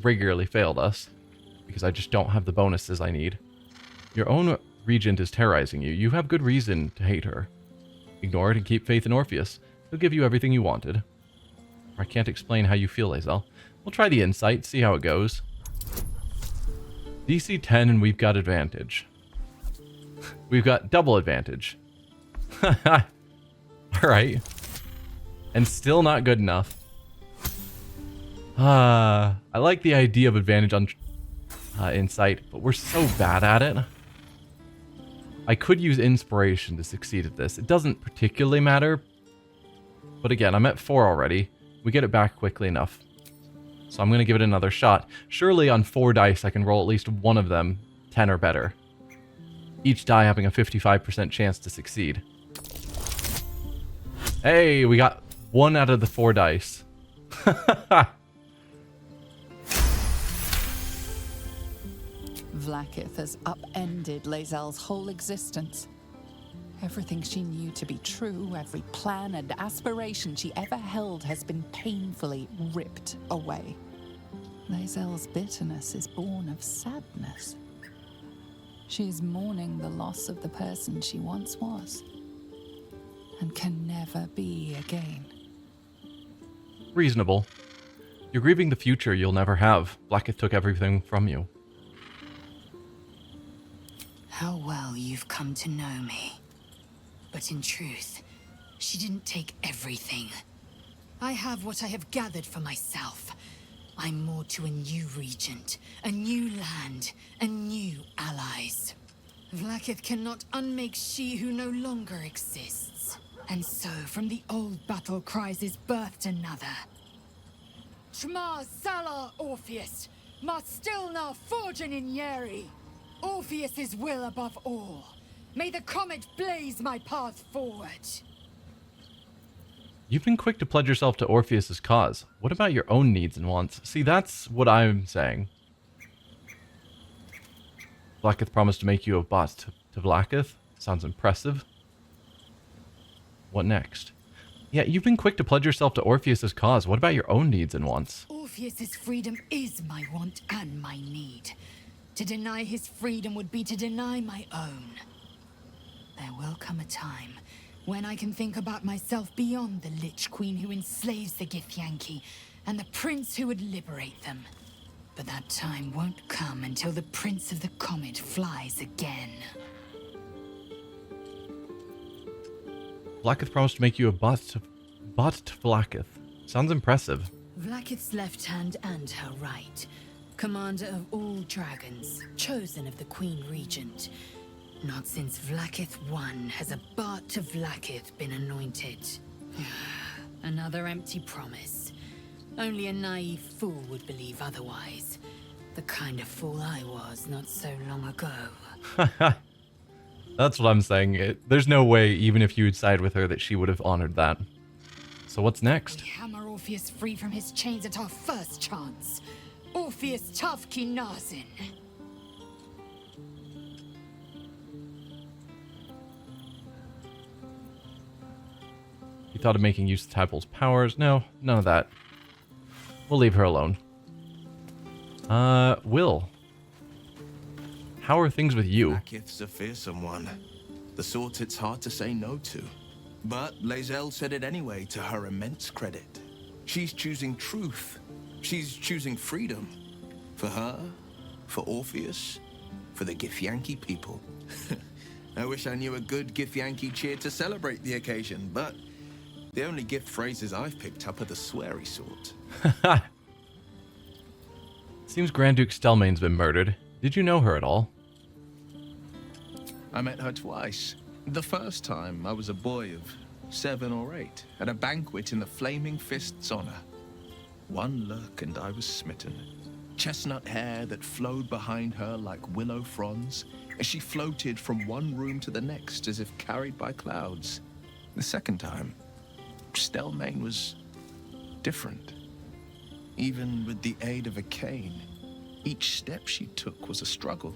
regularly failed us. Because I just don't have the bonuses I need. Your own regent is terrorizing you. You have good reason to hate her. Ignore it and keep faith in Orpheus. He'll give you everything you wanted. I can't explain how you feel, Lae'zel. We'll try the insight, see how it goes. DC 10 and we've got advantage. We've got double advantage. Alright. And still not good enough. I like the idea of advantage on insight, but we're so bad at it. I could use inspiration to succeed at this. It doesn't particularly matter. But again, I'm at 4 already. We get it back quickly enough. So I'm going to give it another shot. Surely on 4 dice I can roll at least one of them 10 or better. Each die having a 55% chance to succeed. Hey, we got 1 out of the 4 dice. Vlaakith has upended Lae'zel's whole existence. Everything she knew to be true, every plan and aspiration she ever held has been painfully ripped away. Lae'zel's bitterness is born of sadness. She is mourning the loss of the person she once was, and can never be again. Reasonable. You're grieving the future you'll never have. Vlaakith took everything from you. How well you've come to know me. But in truth, she didn't take everything. I have what I have gathered for myself. I'm more to a new regent, a new land, and new allies. Vlaakith cannot unmake she who no longer exists. And so, from the old battle cries is birthed another. Shma Salar Orpheus, Ma Stilna Forgen in Yeri. Orpheus's will above all. May the comet blaze my path forward. You've been quick to pledge yourself to Orpheus's cause. What about your own needs and wants? See, that's what I'm saying. Vlaakith promised to make you a boss to Vlaakith. Sounds impressive. What next? Yeah, you've been quick to pledge yourself to Orpheus's cause. What about your own needs and wants? Orpheus's freedom is my want and my need. To deny his freedom would be to deny my own. There will come a time when I can think about myself beyond the Lich Queen who enslaves the Githyanki and the prince who would liberate them. But that time won't come until the Prince of the Comet flies again. Vlaakith promised to make you a bot to Vlaakith. Sounds impressive. Vlaakith's left hand and her right. Commander of all dragons, chosen of the Queen Regent. Not since Vlaakith I has a Bart to Vlaakith been anointed. Another empty promise. Only a naive fool would believe otherwise. The kind of fool I was not so long ago. That's what I'm saying. There's no way, even if you would side with her, that she would have honored that. So what's next? We hammer Orpheus free from his chains at our first chance. Orpheus Tavki Nazin. You thought of making use of Tadpole's powers? No, none of that. We'll leave her alone. Will. How are things with you? Vlaakith's a fearsome one. The sort it's hard to say no to. But Lae'zel said it anyway, to her immense credit. She's choosing truth. She's choosing freedom. For her, for Orpheus, for the Githyanki people. I wish I knew a good Githyanki cheer to celebrate the occasion, but the only gift phrases I've picked up are the sweary sort. Seems Grand Duke Stelmane's been murdered. Did you know her at all? I met her twice. The first time I was a boy of 7 or 8 at a banquet in the Flaming Fist's honor. One look and I was smitten. Chestnut hair that flowed behind her like willow fronds as she floated from one room to the next as if carried by clouds. The second time, Stelmane was different. Even with the aid of a cane, each step she took was a struggle.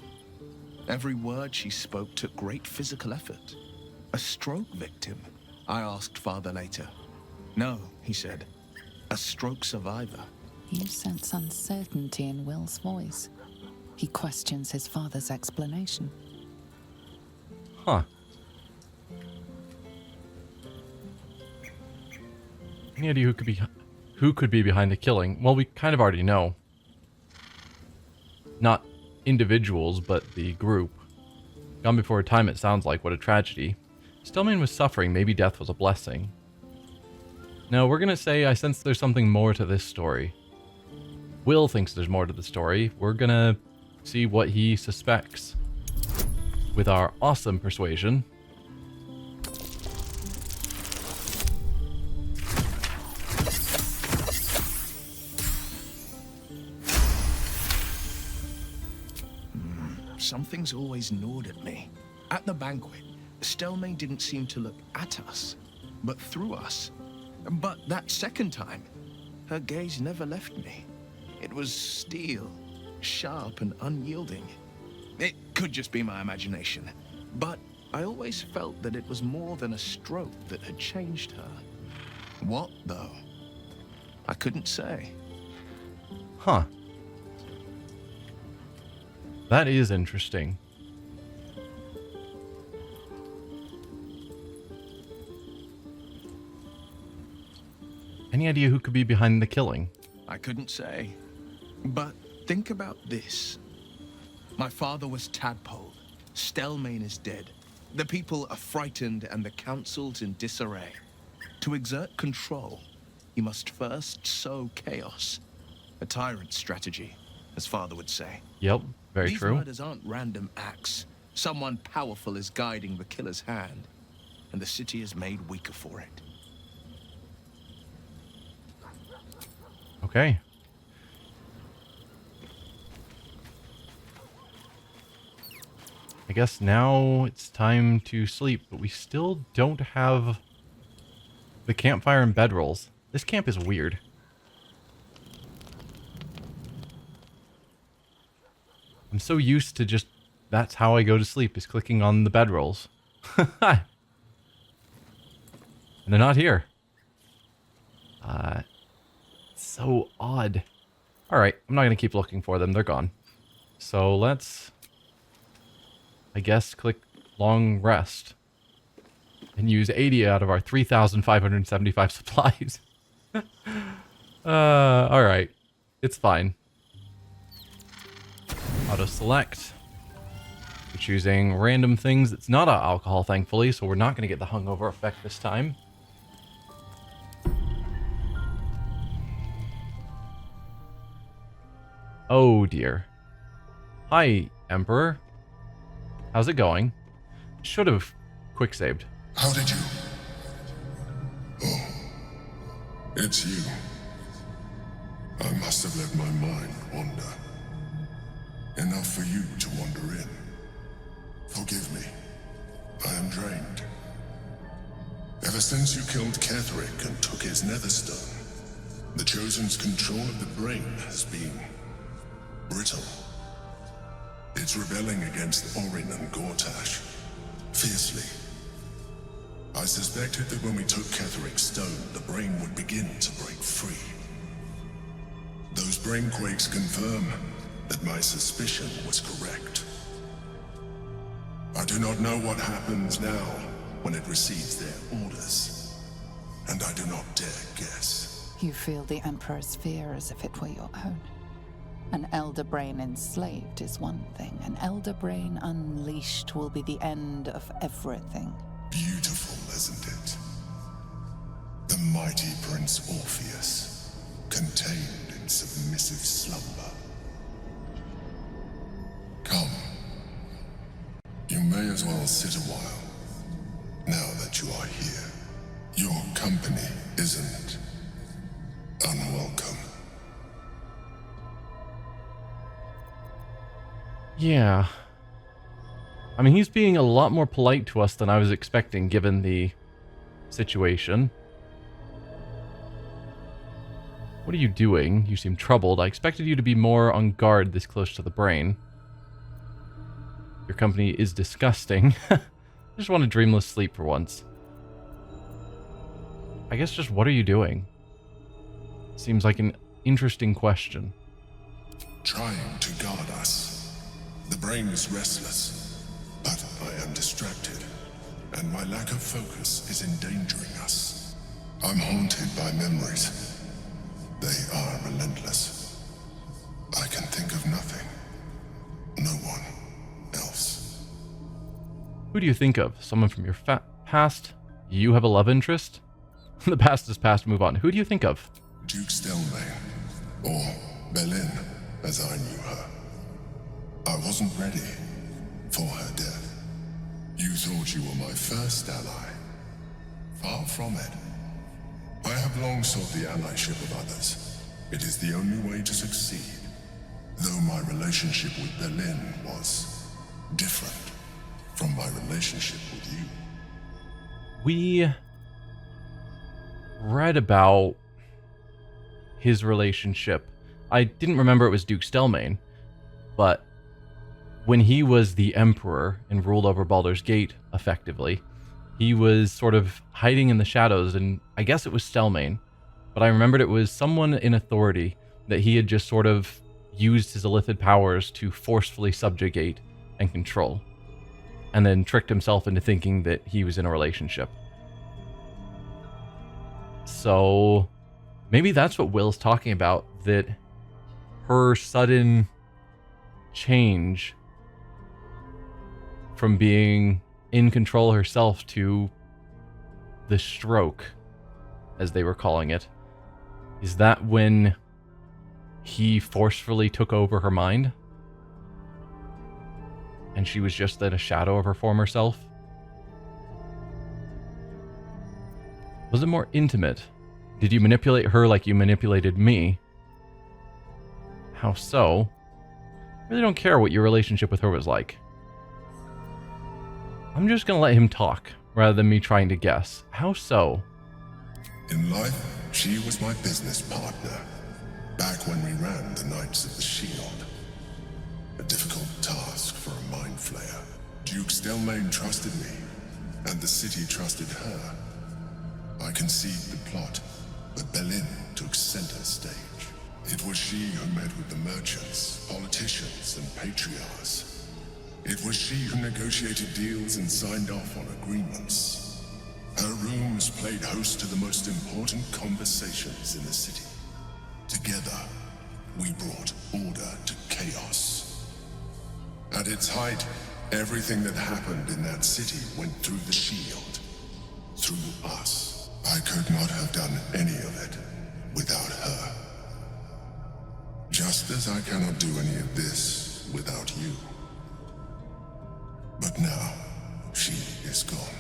Every word she spoke took great physical effort. A stroke victim? I asked Father later. No, he said. A stroke survivor. You sense uncertainty in Will's voice. He questions his father's explanation. Huh. Any idea who could be behind the killing? Well, we kind of already know. Not individuals, but the group. Gone before time, it sounds like. What a tragedy. Stelmane was suffering. Maybe death was a blessing. No, we're gonna say I sense there's something more to this story. Will thinks there's more to the story. We're gonna see what he suspects with our awesome persuasion. Something's always gnawed at me. At the banquet, Stelmane didn't seem to look at us, but through us. But that second time, her gaze never left me. It was steel, sharp and unyielding. It could just be my imagination, but I always felt that it was more than a stroke that had changed her. What, though? I couldn't say. Huh. That is interesting. Any idea who could be behind the killing? I couldn't say. But think about this. My father was Tadpole. Stelmane is dead. The people are frightened and the council's in disarray. To exert control, you must first sow chaos. A tyrant's strategy, as father would say. Yep, very These true. murders aren't random acts. Someone powerful is guiding the killer's hand, and the city is made weaker for it. Okay. I guess now it's time to sleep, but we still don't have the campfire and bedrolls. This camp is weird. I'm so used to just, that's how I go to sleep, is clicking on the bedrolls. And they're not here. So odd. Alright, I'm not going to keep looking for them. They're gone. So let's, I guess, click long rest. And use 80 out of our 3,575 supplies. Alright. It's fine. Auto select. We're choosing random things. It's not alcohol, thankfully, so we're not going to get the hungover effect this time. Oh dear. Hi, Emperor. How's it going? Should have quick saved. How did you? Oh, it's you. I must have let my mind wander. Enough for you to wander in. Forgive me. I am drained. Ever since you killed Ketheric and took his netherstone, the Chosen's control of the brain has been brittle. It's rebelling against Orin and Gortash fiercely. I suspected that when we took Ketheric's stone, the brain would begin to break free. Those brain quakes confirm that my suspicion was correct. I do not know what happens now when it receives their orders, and I do not dare guess. You feel the Emperor's fear as if it were your own. An elder brain enslaved is one thing. An elder brain unleashed will be the end of everything. Beautiful, isn't it? The mighty Prince Orpheus, contained in submissive slumber. Come. You may as well sit a while, now that you are here. Your company isn't unwelcome. Yeah. I mean, he's being a lot more polite to us than I was expecting, given the situation. What are you doing? You seem troubled. I expected you to be more on guard this close to the brain. Your company is disgusting. I just want a dreamless sleep for once. I guess just what are you doing? Seems like an interesting question. Trying to guard us. The brain is restless, but I am distracted, and my lack of focus is endangering us. I'm haunted by memories. They are relentless. I can think of nothing. No one else. Who do you think of? Someone from your past? You have a love interest? The past is past, move on. Who do you think of? Duke Stelmane, or Belin, as I knew her. I wasn't ready for her death. You thought you were my first ally. Far from it. I have long sought the allyship of others. It is the only way to succeed. Though my relationship with Belin was different from my relationship with you. We read about his relationship. I didn't remember it was Duke Stelmane, but when he was the Emperor and ruled over Baldur's Gate, effectively, he was sort of hiding in the shadows, and I guess it was Stelmane, but I remembered it was someone in authority that he had just sort of used his illithid powers to forcefully subjugate and control, and then tricked himself into thinking that he was in a relationship. So maybe that's what Will's talking about, that her sudden change from being in control herself to the stroke, as they were calling it. Is that when he forcefully took over her mind? And she was just then a shadow of her former self? Was it more intimate? Did you manipulate her like you manipulated me? How so? I really don't care what your relationship with her was like. I'm just gonna let him talk, rather than me trying to guess. How so? In life, she was my business partner, back when we ran the Knights of the Shield. A difficult task for a mind flayer. Duke Stelmane trusted me, and the city trusted her. I conceived the plot, but Berlin took center stage. It was she who met with the merchants, politicians, and patriarchs. It was she who negotiated deals and signed off on agreements. Her rooms played host to the most important conversations in the city. Together, we brought order to chaos. At its height, everything that happened in that city went through the shield. Through us. I could not have done any of it without her. Just as I cannot do any of this without you. But now, she is gone.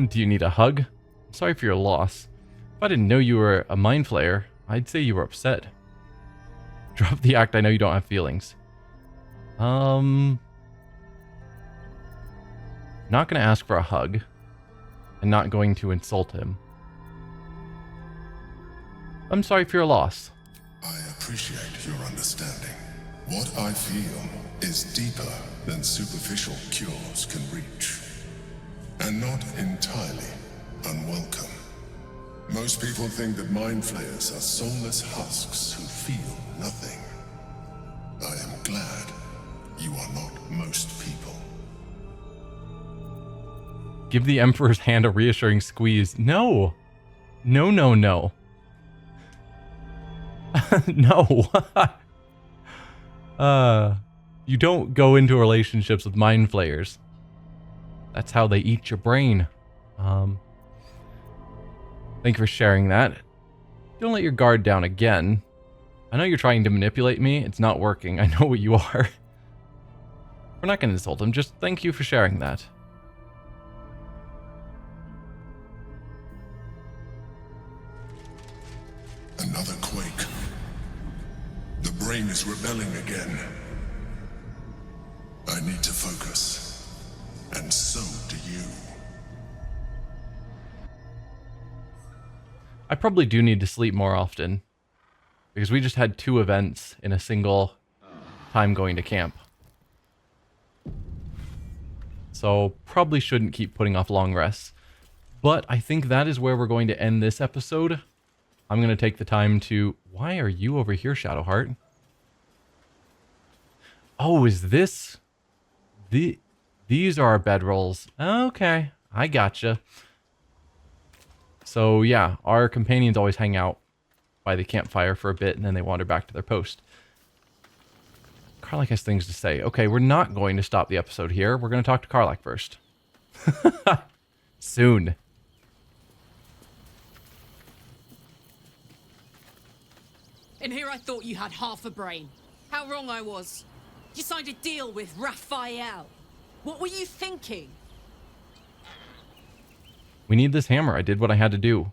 Do you need a hug? I'm sorry for your loss. If I didn't know you were a mind flayer, I'd say you were upset. Drop the act, I know you don't have feelings. Not gonna ask for a hug. And not going to insult him. I'm sorry for your loss. I appreciate your understanding. What I feel is deeper than superficial cures can reach. And not entirely unwelcome. Most people think that mind flayers are soulless husks who feel nothing. I am glad you are not most people. Give the Emperor's hand a reassuring squeeze. No. No, no, no. No. You don't go into relationships with mind flayers. That's how they eat your brain. Thank you for sharing that. Don't let your guard down again. I know you're trying to manipulate me. It's not working. I know what you are. We're not going to insult him. Just thank you for sharing that. Another quake. The brain is rebelling again. I need to focus. And so do you. I probably do need to sleep more often. Because we just had 2 events in a single time going to camp. So probably shouldn't keep putting off long rests. But I think that is where we're going to end this episode. I'm going to take the time to... Why are you over here, Shadowheart? Oh, is this... These are our bedrolls. Okay, I gotcha. So yeah, our companions always hang out by the campfire for a bit, and then they wander back to their post. Karlach has things to say. Okay, we're not going to stop the episode here. We're going to talk to Karlach first. Soon. In here I thought you had half a brain. How wrong I was. You signed a deal with Raphael. What were you thinking? We need this hammer. I did what I had to do.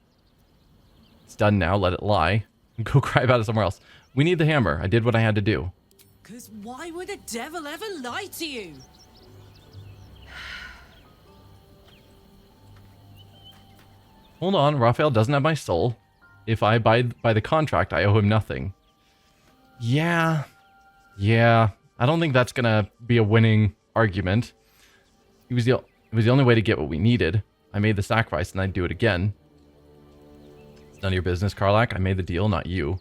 It's done now. Let it lie. Go cry about it somewhere else. We need the hammer. I did what I had to do. Because why would a devil ever lie to you? Hold on. Raphael doesn't have my soul. If I buy the contract, I owe him nothing. Yeah. I don't think that's gonna be a winning argument. It was the only way to get what we needed. I made the sacrifice and I'd do it again. It's none of your business, Karlach. I made the deal, not you.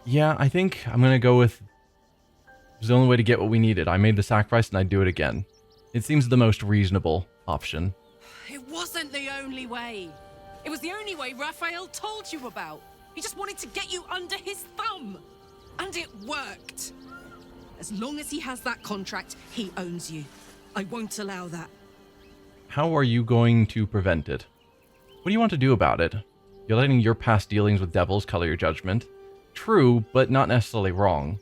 Yeah, I think I'm gonna go with... It was the only way to get what we needed. I made the sacrifice and I'd do it again. It seems the most reasonable option. It wasn't the only way. It was the only way Raphael told you about. He just wanted to get you under his thumb. And it worked. As long as he has that contract, he owns you. I won't allow that. How are you going to prevent it? What do you want to do about it? You're letting your past dealings with devils color your judgment. True, but not necessarily wrong.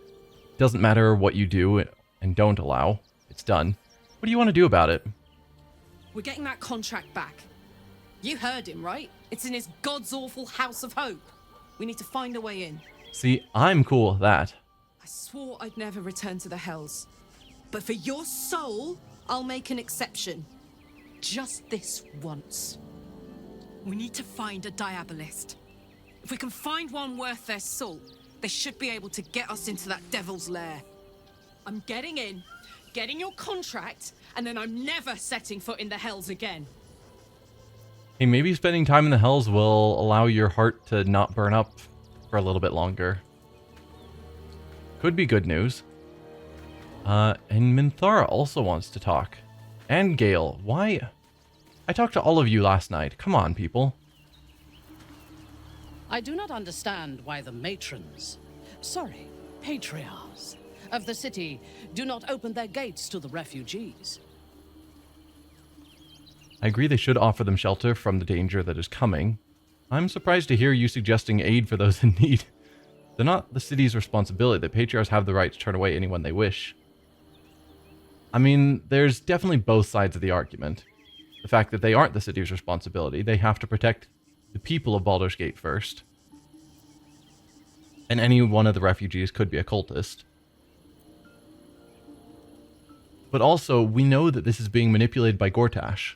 It doesn't matter what you do and don't allow. It's done. What do you want to do about it? We're getting that contract back. You heard him, right? It's in his god's awful House of Hope. We need to find a way in. See, I'm cool with that. I swore I'd never return to the Hells. But for your soul, I'll make an exception. Just this once. We need to find a Diabolist. If we can find one worth their salt, they should be able to get us into that devil's lair. I'm getting in, getting your contract, and then I'm never setting foot in the Hells again. Hey, maybe spending time in the Hells will allow your heart to not burn up for a little bit longer. Could be good news. And Minthara also wants to talk. And Gale, why? I talked to all of you last night. Come on, people. I do not understand why the matrons, patriarchs of the city do not open their gates to the refugees. I agree they should offer them shelter from the danger that is coming. I'm surprised to hear you suggesting aid for those in need. They're not the city's responsibility. The patriarchs have the right to turn away anyone they wish. I mean, there's definitely both sides of the argument. The fact that they aren't the city's responsibility. They have to protect the people of Baldur's Gate first. And any one of the refugees could be a cultist. But also, we know that this is being manipulated by Gortash.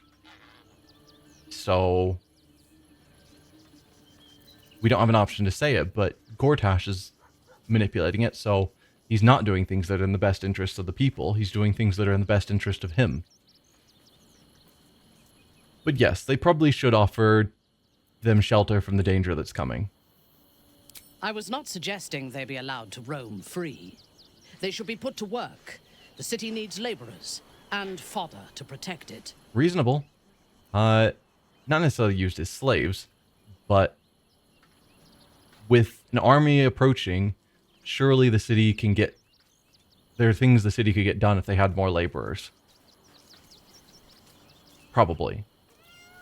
So, we don't have an option to say it, but Gortash is manipulating it, so he's not doing things that are in the best interest of the people. He's doing things that are in the best interest of him. But yes, they probably should offer them shelter from the danger that's coming. I was not suggesting they be allowed to roam free. They should be put to work. The city needs laborers and fodder to protect it. Reasonable. Not necessarily used as slaves, but with an army approaching, surely the city can get... There are things the city could get done if they had more laborers. Probably.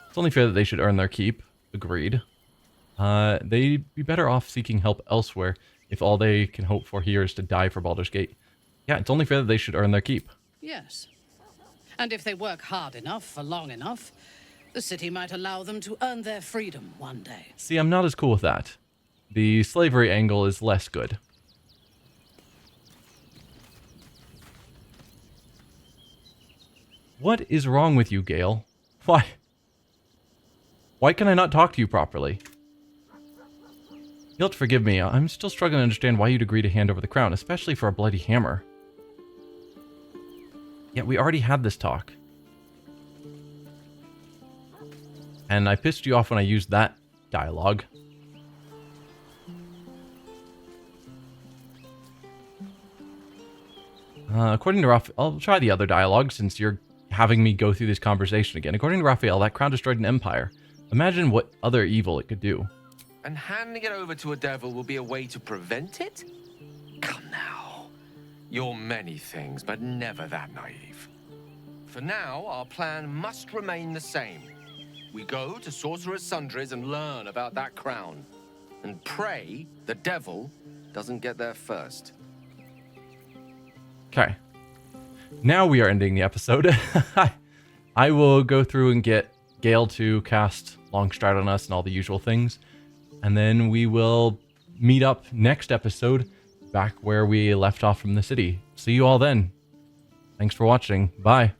It's only fair that they should earn their keep. Agreed. They'd be better off seeking help elsewhere if all they can hope for here is to die for Baldur's Gate. Yeah, it's only fair that they should earn their keep. Yes. And if they work hard enough for long enough, the city might allow them to earn their freedom one day. See, I'm not as cool with that. The slavery angle is less good. What is wrong with you, Gale? Why? Why can I not talk to you properly? You'll have to forgive me. I'm still struggling to understand why you'd agree to hand over the crown, especially for a bloody hammer. Yeah, we already had this talk. And I pissed you off when I used that dialogue. According to Raphael, I'll try the other dialogue since you're having me go through this conversation again. According to Raphael, that crown destroyed an empire. Imagine what other evil it could do. And handing it over to a devil will be a way to prevent it? Come now. You're many things, but never that naive. For now, our plan must remain the same. We go to Sorcerer's Sundries and learn about that crown. And pray the devil doesn't get there first. Okay. Now we are ending the episode. I will go through and get Gale to cast Longstride on us and all the usual things. And then we will meet up next episode back where we left off from the city. See you all then. Thanks for watching. Bye.